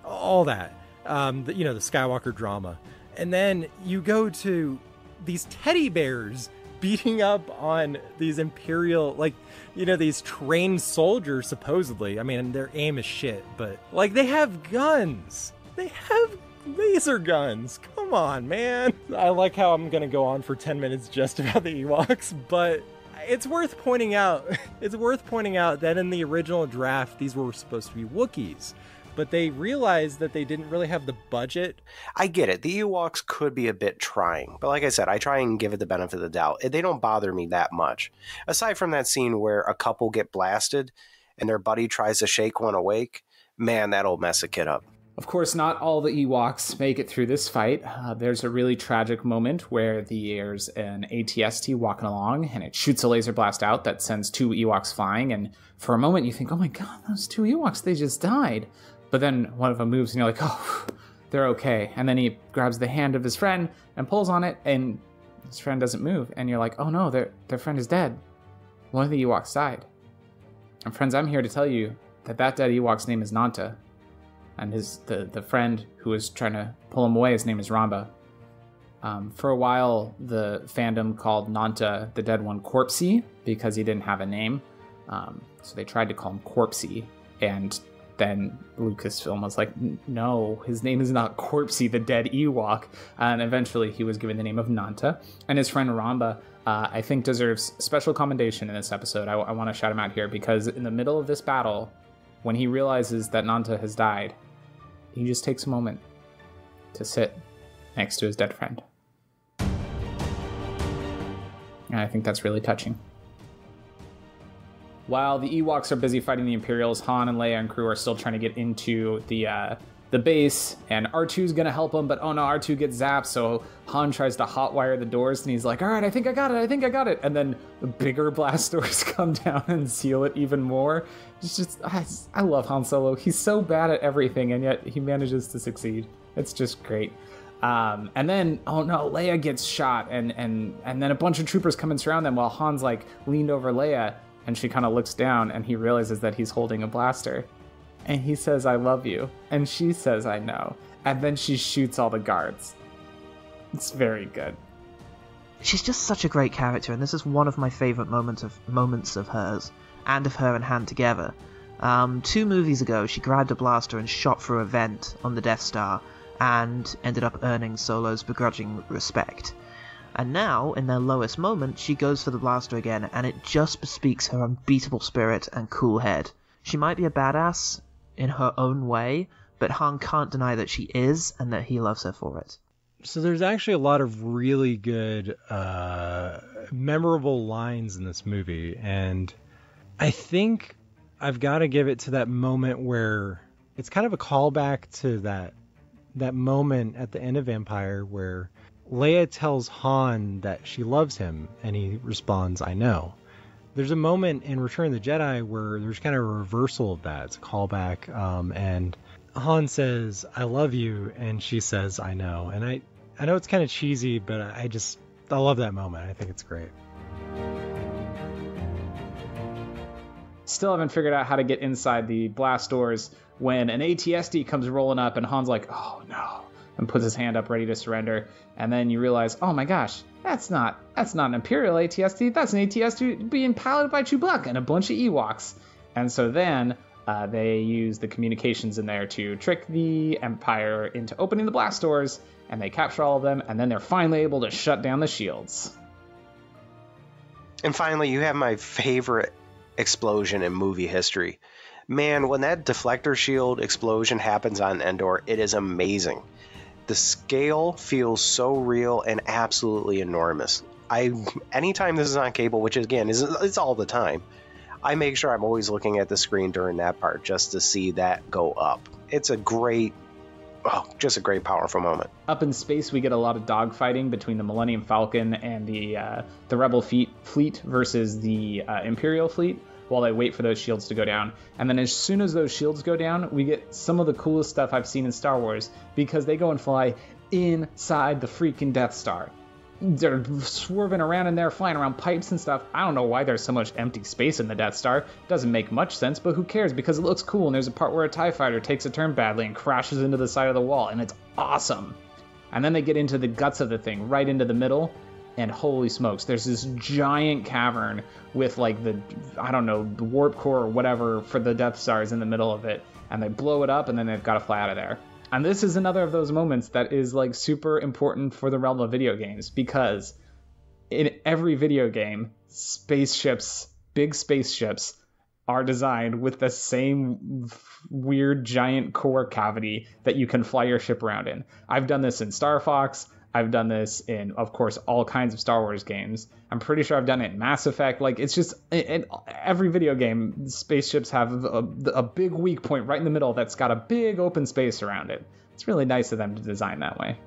[SPEAKER 11] all that, the Skywalker drama. And then you go to these teddy bears beating up on these Imperial, like, you know, these trained soldiers, supposedly. I mean, their aim is shit, but, like, they have guns. They have laser guns. Come on, man. I like how I'm going to go on for 10 minutes just about the Ewoks, but it's worth pointing out that in the original draft, these were supposed to be Wookiees. But they realized that they didn't really have the budget.
[SPEAKER 8] I get it. The Ewoks could be a bit trying. But like I said, I try and give it the benefit of the doubt. They don't bother me that much. Aside from that scene where a couple get blasted and their buddy tries to shake one awake, man, that'll mess a kid up.
[SPEAKER 7] Of course, not all the Ewoks make it through this fight. There's a really tragic moment where there's an AT-ST walking along, and it shoots a laser blast out that sends 2 Ewoks flying. And for a moment, you think, oh my god, those 2 Ewoks, they just died. But then one of them moves, and you're like, oh, they're okay. And then he grabs the hand of his friend and pulls on it, and his friend doesn't move. And you're like, oh no, their friend is dead. One of the Ewoks died. And friends, I'm here to tell you that dead Ewok's name is Nanta. And the friend who was trying to pull him away, his name is Ramba. For a while, the fandom called Nanta, the dead one, Corpsey, because he didn't have a name. So they tried to call him Corpsey. And then Lucasfilm was like, no, his name is not Corpsey, the dead Ewok. And eventually he was given the name of Nanta. And his friend Ramba, I think, deserves special commendation in this episode. I want to shout him out here because in the middle of this battle, when he realizes that Nanta has died, he just takes a moment to sit next to his dead friend. And I think that's really touching. While the Ewoks are busy fighting the Imperials, Han and Leia and crew are still trying to get into the base, and R2's gonna help them, but oh no, R2 gets zapped, so Han tries to hotwire the doors, and he's like, all right, I think I got it, and then the bigger blast doors come down and seal it even more. It's just, I love Han Solo. He's so bad at everything, and yet he manages to succeed. It's just great. And then, oh no, Leia gets shot, and then a bunch of troopers come and surround them while Han's like leaned over Leia, and she kind of looks down, and he realizes that he's holding a blaster. And he says, I love you. And she says, I know. And then she shoots all the guards. It's very good.
[SPEAKER 3] She's just such a great character, and this is one of my favorite moments of hers, and of her and Han together. 2 movies ago, she grabbed a blaster and shot through a vent on the Death Star, and ended up earning Solo's begrudging respect. And now, in their lowest moment, she goes for the blaster again, and it just bespeaks her unbeatable spirit and cool head. She might be a badass in her own way, but Han can't deny that she is, and that he loves her for it.
[SPEAKER 11] So there's actually a lot of really good, memorable lines in this movie, and I think I've got to give it to that moment where it's kind of a callback to that moment at the end of Empire where Leia tells Han that she loves him, and he responds, I know. There's a moment in Return of the Jedi where there's kind of a reversal of that. It's a callback, and Han says, I love you, and she says, I know. And I know it's kind of cheesy, but I love that moment. I think it's great.
[SPEAKER 7] Still haven't figured out how to get inside the blast doors when an AT-ST comes rolling up, and Han's like, oh no, and puts his hand up ready to surrender. And then you realize, oh my gosh, that's not an Imperial AT-ST, that's an AT-ST being piloted by Chewbacca and a bunch of Ewoks. And so then they use the communications in there to trick the Empire into opening the blast doors, and they capture all of them, and then they're finally able to shut down the shields.
[SPEAKER 8] And finally, you have my favorite explosion in movie history. Man, when that deflector shield explosion happens on Endor, it is amazing. The scale feels so real and absolutely enormous. Anytime this is on cable, which again it's all the time, I make sure I'm always looking at the screen during that part just to see that go up. It's just a great powerful moment.
[SPEAKER 7] Up in space, we get a lot of dogfighting between the Millennium Falcon and the Rebel fleet versus the Imperial fleet while they wait for those shields to go down. And then as soon as those shields go down, we get some of the coolest stuff I've seen in Star Wars, because they go and fly inside the freaking Death Star. They're swerving around in there, flying around pipes and stuff. I don't know why there's so much empty space in the Death Star. Doesn't make much sense, but who cares? Because it looks cool, and there's a part where a TIE fighter takes a turn badly and crashes into the side of the wall, and it's awesome. And then they get into the guts of the thing, right into the middle, and holy smokes, there's this giant cavern with like the warp core or whatever for the Death Stars in the middle of it, and they blow it up, and then they've got to fly out of there. And this is another of those moments that is like super important for the realm of video games, because in every video game, big spaceships are designed with the same weird giant core cavity that you can fly your ship around in. I've done this in Star Fox. I've done this in, of course, all kinds of Star Wars games. I'm pretty sure I've done it in Mass Effect. Like, it's just, in every video game, spaceships have a big weak point right in the middle that's got a big open space around it. It's really nice of them to design that way.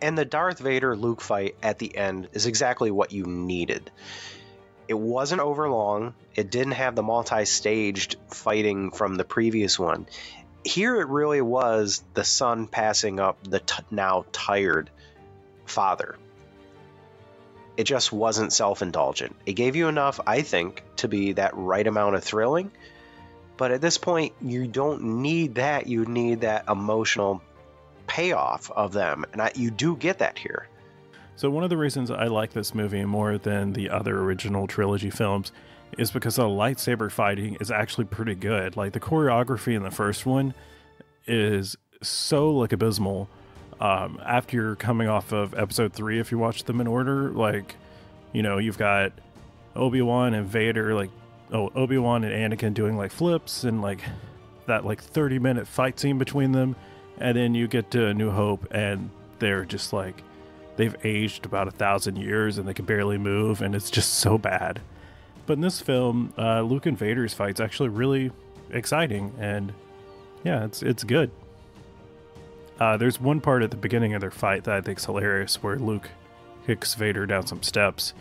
[SPEAKER 8] And the Darth Vader-Luke fight at the end is exactly what you needed. It wasn't overlong. It didn't have the multi-staged fighting from the previous one. Here it really was the son passing up the now tired father. It just wasn't self-indulgent. It gave you enough, I think, to be that right amount of thrilling. But at this point, you don't need that. You need that emotional payoff of them. And you do get that here.
[SPEAKER 5] So one of the reasons I like this movie more than the other original trilogy films is because the lightsaber fighting is actually pretty good. Like, the choreography in the first one is so, like, abysmal. After you're coming off of episode 3, if you watch them in order, like, you know, you've got Obi-Wan and Vader, like, Obi-Wan and Anakin doing, like, flips and, like, that, like, 30-minute fight scene between them. And then you get to A New Hope, and they're just, like, they've aged about 1,000 years, and they can barely move, and it's just so bad. But in this film, Luke and Vader's fight's actually really exciting, and yeah, it's good. There's one part at the beginning of their fight that I think's hilarious, where Luke kicks Vader down some steps,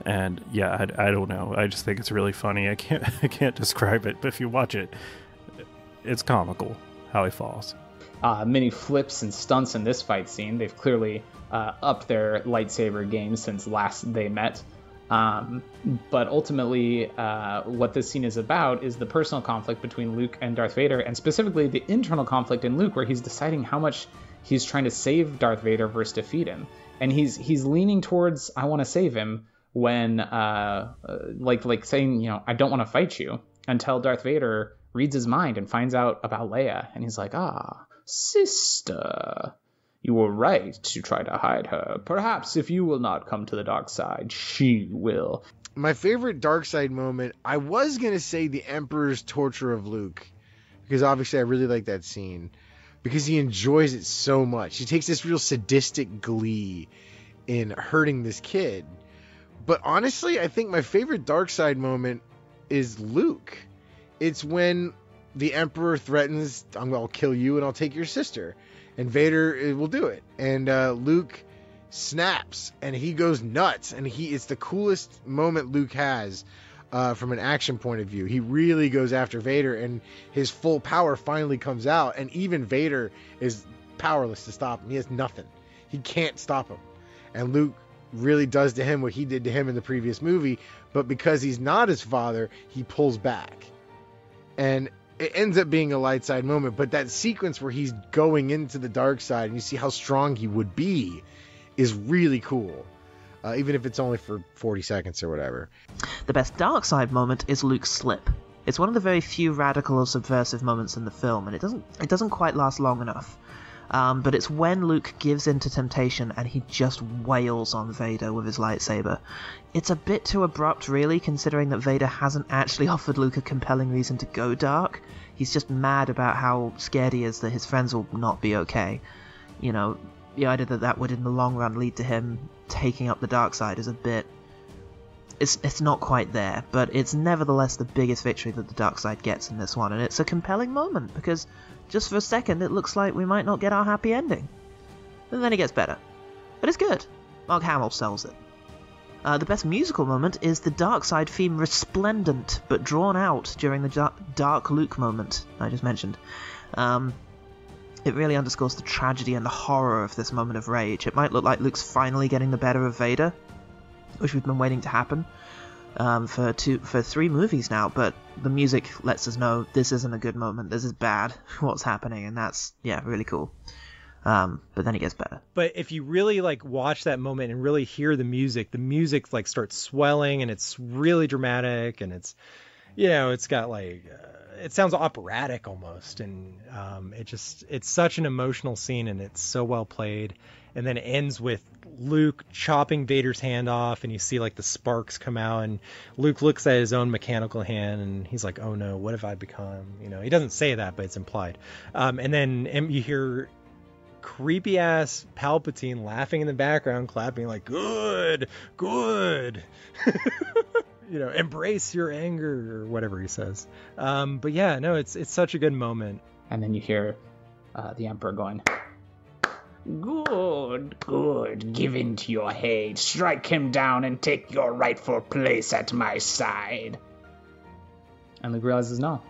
[SPEAKER 5] and yeah, I don't know. I just think it's really funny. I can't describe it, but if you watch it, it's comical how he falls.
[SPEAKER 7] Many flips and stunts in this fight scene. They've clearly upped their lightsaber game since last they met. But ultimately, what this scene is about is the personal conflict between Luke and Darth Vader, and specifically the internal conflict in Luke, where he's deciding how much he's trying to save Darth Vader versus defeat him. And he's leaning towards, I want to save him, when like saying, you know, I don't want to fight you, until Darth Vader reads his mind and finds out about Leia, and he's like, sister, you were right to try to hide her. Perhaps if you will not come to the dark side, she will.
[SPEAKER 10] My favorite dark side moment, I was going to say the Emperor's torture of Luke, because obviously I really like that scene, because he enjoys it so much. He takes this real sadistic glee in hurting this kid. But honestly, I think my favorite dark side moment is Luke. It's when the Emperor threatens, I'll kill you and I'll take your sister. And Vader will do it. And Luke snaps and he goes nuts. And it's the coolest moment Luke has from an action point of view. He really goes after Vader, and his full power finally comes out. And even Vader is powerless to stop him. He has nothing. He can't stop him. And Luke really does to him what he did to him in the previous movie. But because he's not his father, he pulls back. And it ends up being a light side moment, but that sequence where he's going into the dark side and you see how strong he would be is really cool, even if it's only for 40 seconds or whatever.
[SPEAKER 3] The best dark side moment is Luke's slip. It's one of the very few radical or subversive moments in the film, and it doesn't quite last long enough. But it's when Luke gives in to temptation and he just wails on Vader with his lightsaber. It's a bit too abrupt, really, considering that Vader hasn't actually offered Luke a compelling reason to go dark. He's just mad about how scared he is that his friends will not be okay. You know, the idea that would in the long run lead to him taking up the dark side is a bit... It's not quite there, but it's nevertheless the biggest victory that the dark side gets in this one, and it's a compelling moment, because just for a second it looks like we might not get our happy ending. And then it gets better. But it's good. Mark Hamill sells it. The best musical moment is the dark side theme Resplendent, but drawn out during the dark Luke moment I just mentioned. It really underscores the tragedy and the horror of this moment of rage. It might look like Luke's finally getting the better of Vader, which we've been waiting to happen for 3 movies now, but the music lets us know this isn't a good moment, this is bad, what's happening, and that's, yeah, really cool. But then it gets better.
[SPEAKER 11] But if you really like watch that moment and really hear the music like starts swelling, and it's really dramatic, and it's, you know, it's got like it sounds operatic almost, and it's such an emotional scene, and it's so well played. And then it ends with Luke chopping Vader's hand off, and you see like the sparks come out, and Luke looks at his own mechanical hand, and he's like, oh no, what have I become? You know, he doesn't say that, but it's implied. And then you hear creepy ass Palpatine laughing in the background, clapping like, good. You know, embrace your anger, or whatever he says. But yeah, no, it's such a good moment.
[SPEAKER 7] And then you hear the Emperor going, Good. Give in to your hate. Strike him down and take your rightful place at my side. And Luke realizes, no,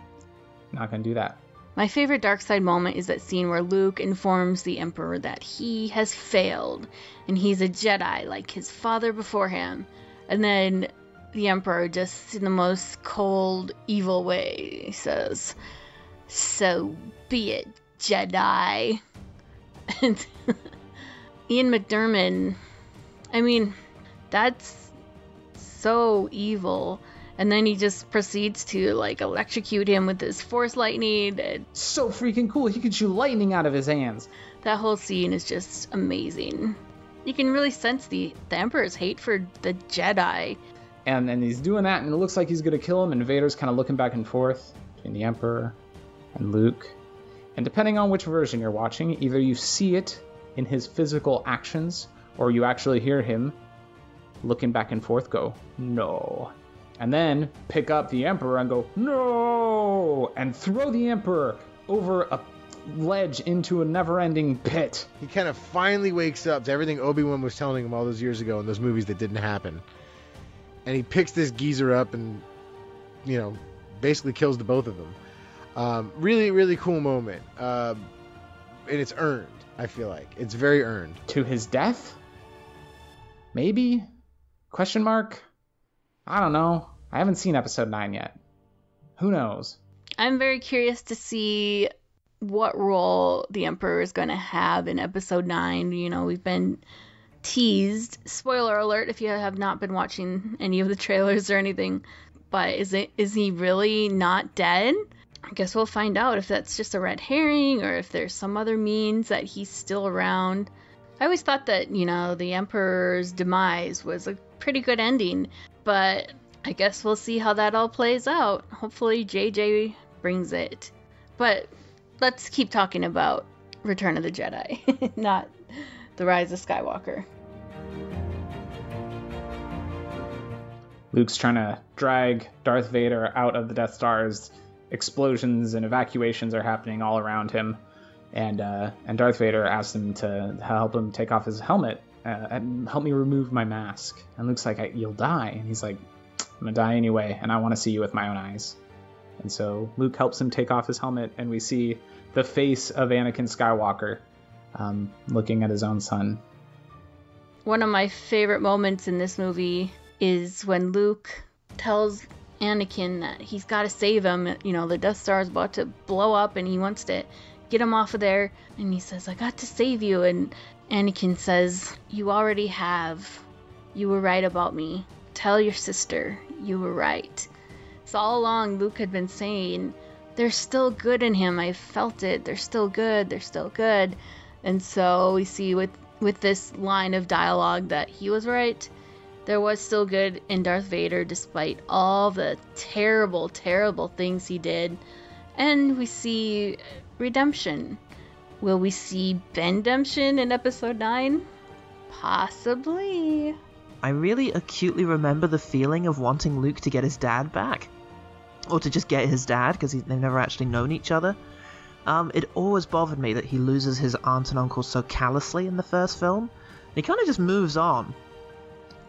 [SPEAKER 7] not going to do that.
[SPEAKER 2] My favorite dark side moment is that scene where Luke informs the Emperor that he has failed and he's a Jedi like his father before him. And then the Emperor, just in the most cold, evil way, says, so be it, Jedi. And Ian McDiarmid, I mean, that's so evil. And then he just proceeds to like electrocute him with his force lightning.
[SPEAKER 7] It's so freaking cool. He can shoot lightning out of his hands.
[SPEAKER 2] That whole scene is just amazing. You can really sense the Emperor's hate for the Jedi.
[SPEAKER 7] And he's doing that, and it looks like he's going to kill him, and Vader's kind of looking back and forth between the Emperor and Luke. And depending on which version you're watching, either you see it in his physical actions, or you actually hear him looking back and forth go, no. And then pick up the Emperor and go, no! And throw the Emperor over a ledge into a never-ending pit.
[SPEAKER 10] He kind of finally wakes up to everything Obi-Wan was telling him all those years ago in those movies that didn't happen. And he picks this geezer up and, you know, basically kills the both of them. Really, really cool moment. And it's earned, I feel like. It's very earned.
[SPEAKER 7] To his death? Maybe? Question mark? I don't know. I haven't seen episode 9 yet. Who knows?
[SPEAKER 2] I'm very curious to see what role the Emperor is going to have in episode 9. You know, we've been teased. Spoiler alert if you have not been watching any of the trailers or anything. But is he really not dead? I guess we'll find out if that's just a red herring or if there's some other means that he's still around. I always thought that, you know, the Emperor's demise was a pretty good ending, but I guess we'll see how that all plays out. Hopefully JJ brings it. But let's keep talking about Return of the Jedi, not the Rise of Skywalker.
[SPEAKER 7] Luke's trying to drag Darth Vader out of the Death Star's explosions and evacuations are happening all around him, and Darth Vader asks him to help him take off his helmet and help me remove my mask. And Luke's like, you'll die. And he's like, I'm gonna die anyway, and I want to see you with my own eyes. And so Luke helps him take off his helmet, and we see the face of Anakin Skywalker looking at his own son.
[SPEAKER 2] One of my favorite moments in this movie is when Luke tells Anakin that he's got to save him. You know, the Death Star is about to blow up and he wants to get him off of there. And he says, I got to save you. And Anakin says, you already have. You were right about me. Tell your sister you were right. So all along Luke had been saying, there's still good in him. I felt it. They're still good. They're still good. And so we see with this line of dialogue that he was right. There was still good in Darth Vader despite all the terrible, terrible things he did. And we see redemption. Will we see Bendemption in episode 9? Possibly.
[SPEAKER 3] I really acutely remember the feeling of wanting Luke to get his dad back. Or to just get his dad, because they've never actually known each other. It always bothered me that he loses his aunt and uncle so callously in the first film. He kind of just moves on.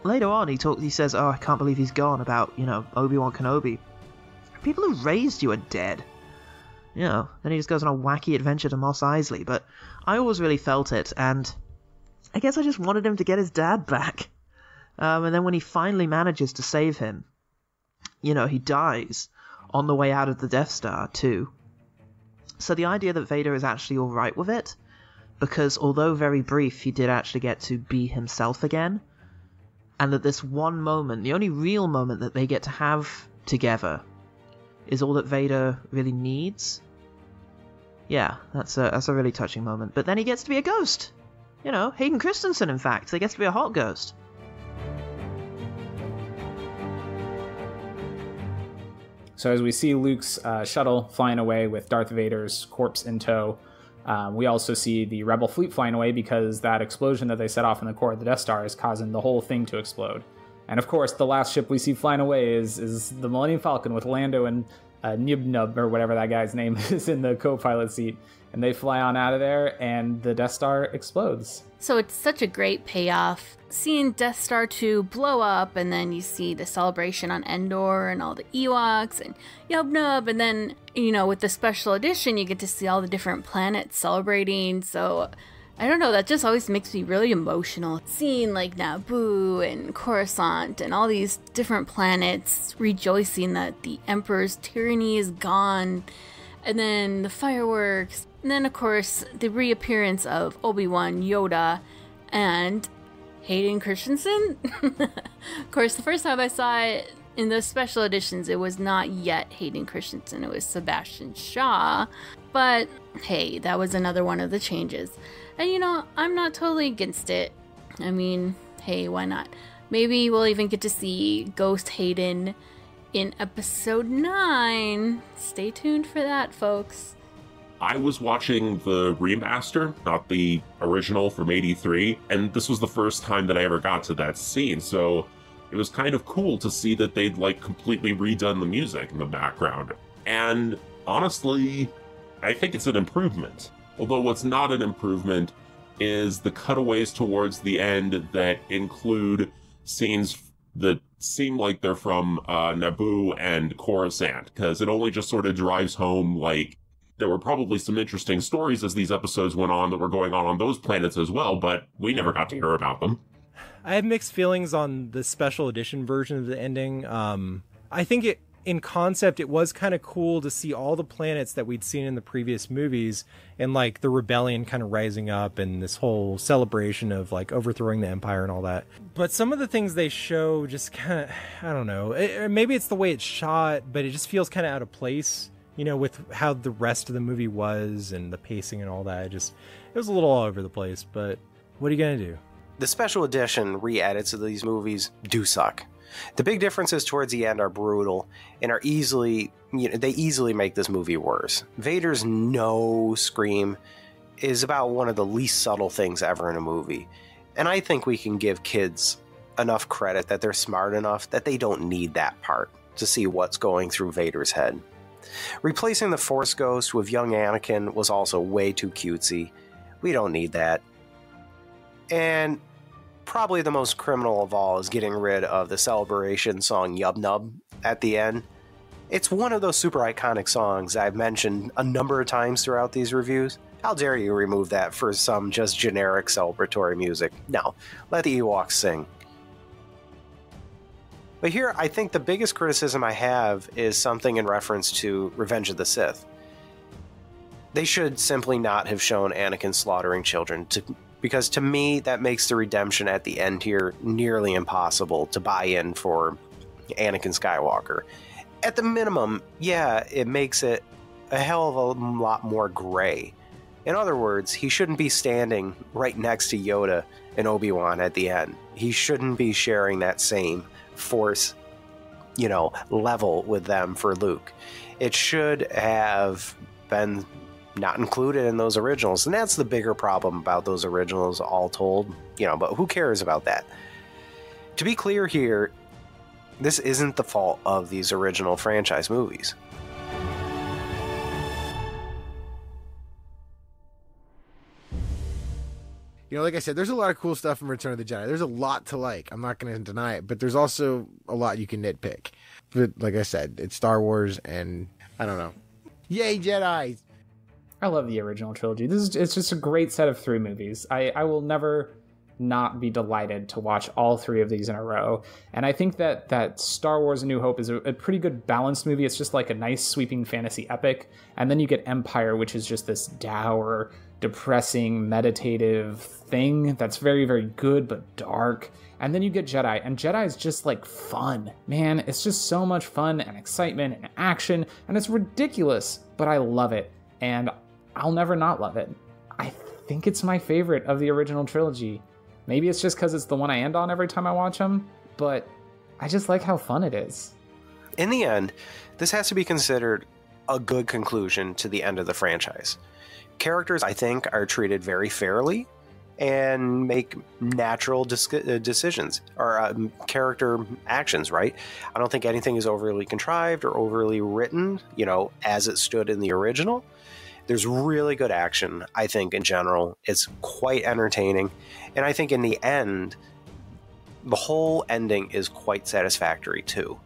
[SPEAKER 3] Later on, he says, "Oh, I can't believe he's gone," about, Obi-Wan Kenobi. People who raised you are dead. Then he just goes on a wacky adventure to Mos Eisley. But I always really felt it, and I guess I just wanted him to get his dad back. And then when he finally manages to save him, he dies on the way out of the Death Star, too. So the idea that Vader is actually alright with it, because although very brief, he did actually get to be himself again, and that this one moment, the only real moment that they get to have together, is all that Vader really needs. Yeah, that's a really touching moment. But then he gets to be a ghost. Hayden Christensen, in fact. He gets to be a hot ghost.
[SPEAKER 7] So as we see Luke's shuttle flying away with Darth Vader's corpse in tow, we also see the Rebel fleet flying away because that explosion that they set off in the core of the Death Star is causing the whole thing to explode. And of course, the last ship we see flying away is the Millennium Falcon with Lando and Nib Nub, or whatever that guy's name is, in the co-pilot seat. And they fly on out of there, and the Death Star explodes.
[SPEAKER 2] So it's such a great payoff. Seeing Death Star 2 blow up, and then you see the celebration on Endor and all the Ewoks and Yub Nub, and then, with the special edition, you get to see all the different planets celebrating. So, I don't know, that just always makes me really emotional. Seeing like Naboo and Coruscant and all these different planets rejoicing that the Emperor's tyranny is gone. And then the fireworks. And then, of course, the reappearance of Obi-Wan, Yoda, and Hayden Christensen. Of course, the first time I saw it in the special editions, it was not yet Hayden Christensen. It was Sebastian Shaw. But, hey, that was another one of the changes. And, I'm not totally against it. I mean, hey, why not? Maybe we'll even get to see Ghost Hayden in episode 9. Stay tuned for that, folks.
[SPEAKER 1] I was watching the remaster, not the original from '83, and this was the first time that I ever got to that scene, so it was kind of cool to see that they'd completely redone the music in the background. And honestly, I think it's an improvement. Although what's not an improvement is the cutaways towards the end that include scenes that seem like they're from Naboo and Coruscant, because it only just sort of drives home there were probably some interesting stories as these episodes went on that were going on those planets as well, but we never got to hear about them.
[SPEAKER 11] I have mixed feelings on the special edition version of the ending. I think in concept, it was kind of cool to see all the planets that we'd seen in the previous movies and the rebellion kind of rising up and this whole celebration of overthrowing the Empire and all that. But some of the things they show just kind of, I don't know, maybe it's the way it's shot, but it just feels kind of out of place, with how the rest of the movie was and the pacing and all that. It was a little all over the place, but what are you going to do?
[SPEAKER 8] The special edition re-edits of these movies do suck. The big differences towards the end are brutal and are they easily make this movie worse. Vader's no scream is about one of the least subtle things ever in a movie. And I think we can give kids enough credit that they're smart enough that they don't need that part to see what's going through Vader's head. Replacing the Force Ghost with young Anakin was also way too cutesy. We don't need that. And probably the most criminal of all is getting rid of the celebration song Yub Nub at the end. It's one of those super iconic songs I've mentioned a number of times throughout these reviews. How dare you remove that for some just generic celebratory music? No, let the Ewoks sing. But here, I think the biggest criticism I have is something in reference to Revenge of the Sith. They should simply not have shown Anakin slaughtering children, because to me, that makes the redemption at the end here nearly impossible to buy in for Anakin Skywalker. At the minimum, yeah, it makes it a hell of a lot more gray. In other words, he shouldn't be standing right next to Yoda and Obi-Wan at the end. He shouldn't be sharing that same force, level with them for Luke. It should have been not included in those originals, and that's the bigger problem about those originals, all told, but who cares about that? To be clear here, this isn't the fault of these original franchise movies.
[SPEAKER 10] Like I said, there's a lot of cool stuff in Return of the Jedi. There's a lot to like. I'm not going to deny it, but there's also a lot you can nitpick. But like I said, it's Star Wars, and I don't know. Yay, Jedi!
[SPEAKER 7] I love the original trilogy. It's just a great set of 3 movies. I will never not be delighted to watch all 3 of these in a row. And I think that Star Wars A New Hope is a pretty good balanced movie. It's just like a nice sweeping fantasy epic. And then you get Empire, which is just this dour, depressing, meditative thing that's very, very good but dark. And then you get Jedi, and Jedi is just like fun. Man, it's just so much fun and excitement and action, and it's ridiculous, but I love it. And I'll never not love it. I think it's my favorite of the original trilogy. Maybe it's just because it's the one I end on every time I watch them, but I just like how fun it is.
[SPEAKER 8] In the end, this has to be considered a good conclusion to the end of the franchise. Characters, I think, are treated very fairly and make natural decisions or character actions, right? I don't think anything is overly contrived or overly written, as it stood in the original. There's really good action, I think, in general. It's quite entertaining. And I think in the end, the whole ending is quite satisfactory, too.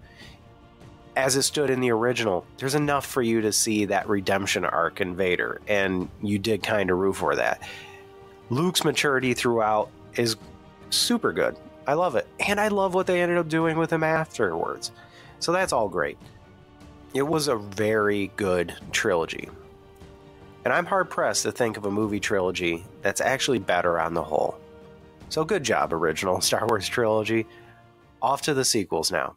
[SPEAKER 8] As it stood in the original, there's enough for you to see that redemption arc in Vader, and you did kind of root for that. Luke's maturity throughout is super good. I love it. And I love what they ended up doing with him afterwards. So that's all great. It was a very good trilogy. And I'm hard-pressed to think of a movie trilogy that's actually better on the whole. So good job, original Star Wars trilogy. Off to the sequels now.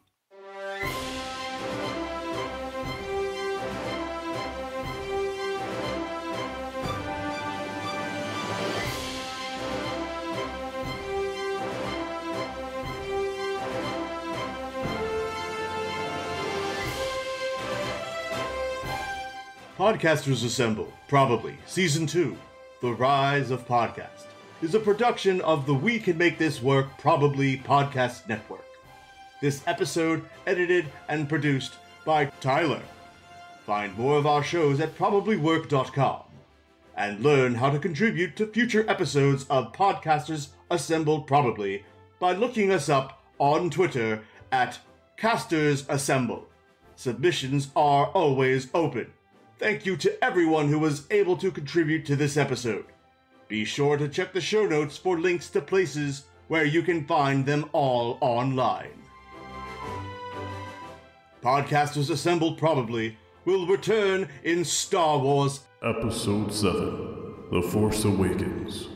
[SPEAKER 9] Podcasters Assemble, Probably, Season 2, The Rise of Podcast, is a production of the We Can Make This Work Probably Podcast Network. This episode edited and produced by Tyler. Find more of our shows at probablywork.com and learn how to contribute to future episodes of Podcasters Assemble Probably by looking us up on Twitter at Casters Assemble. Submissions are always open. Thank you to everyone who was able to contribute to this episode. Be sure to check the show notes for links to places where you can find them all online. Podcasters Assembled Probably will return in Star Wars
[SPEAKER 12] Episode 7, The Force Awakens.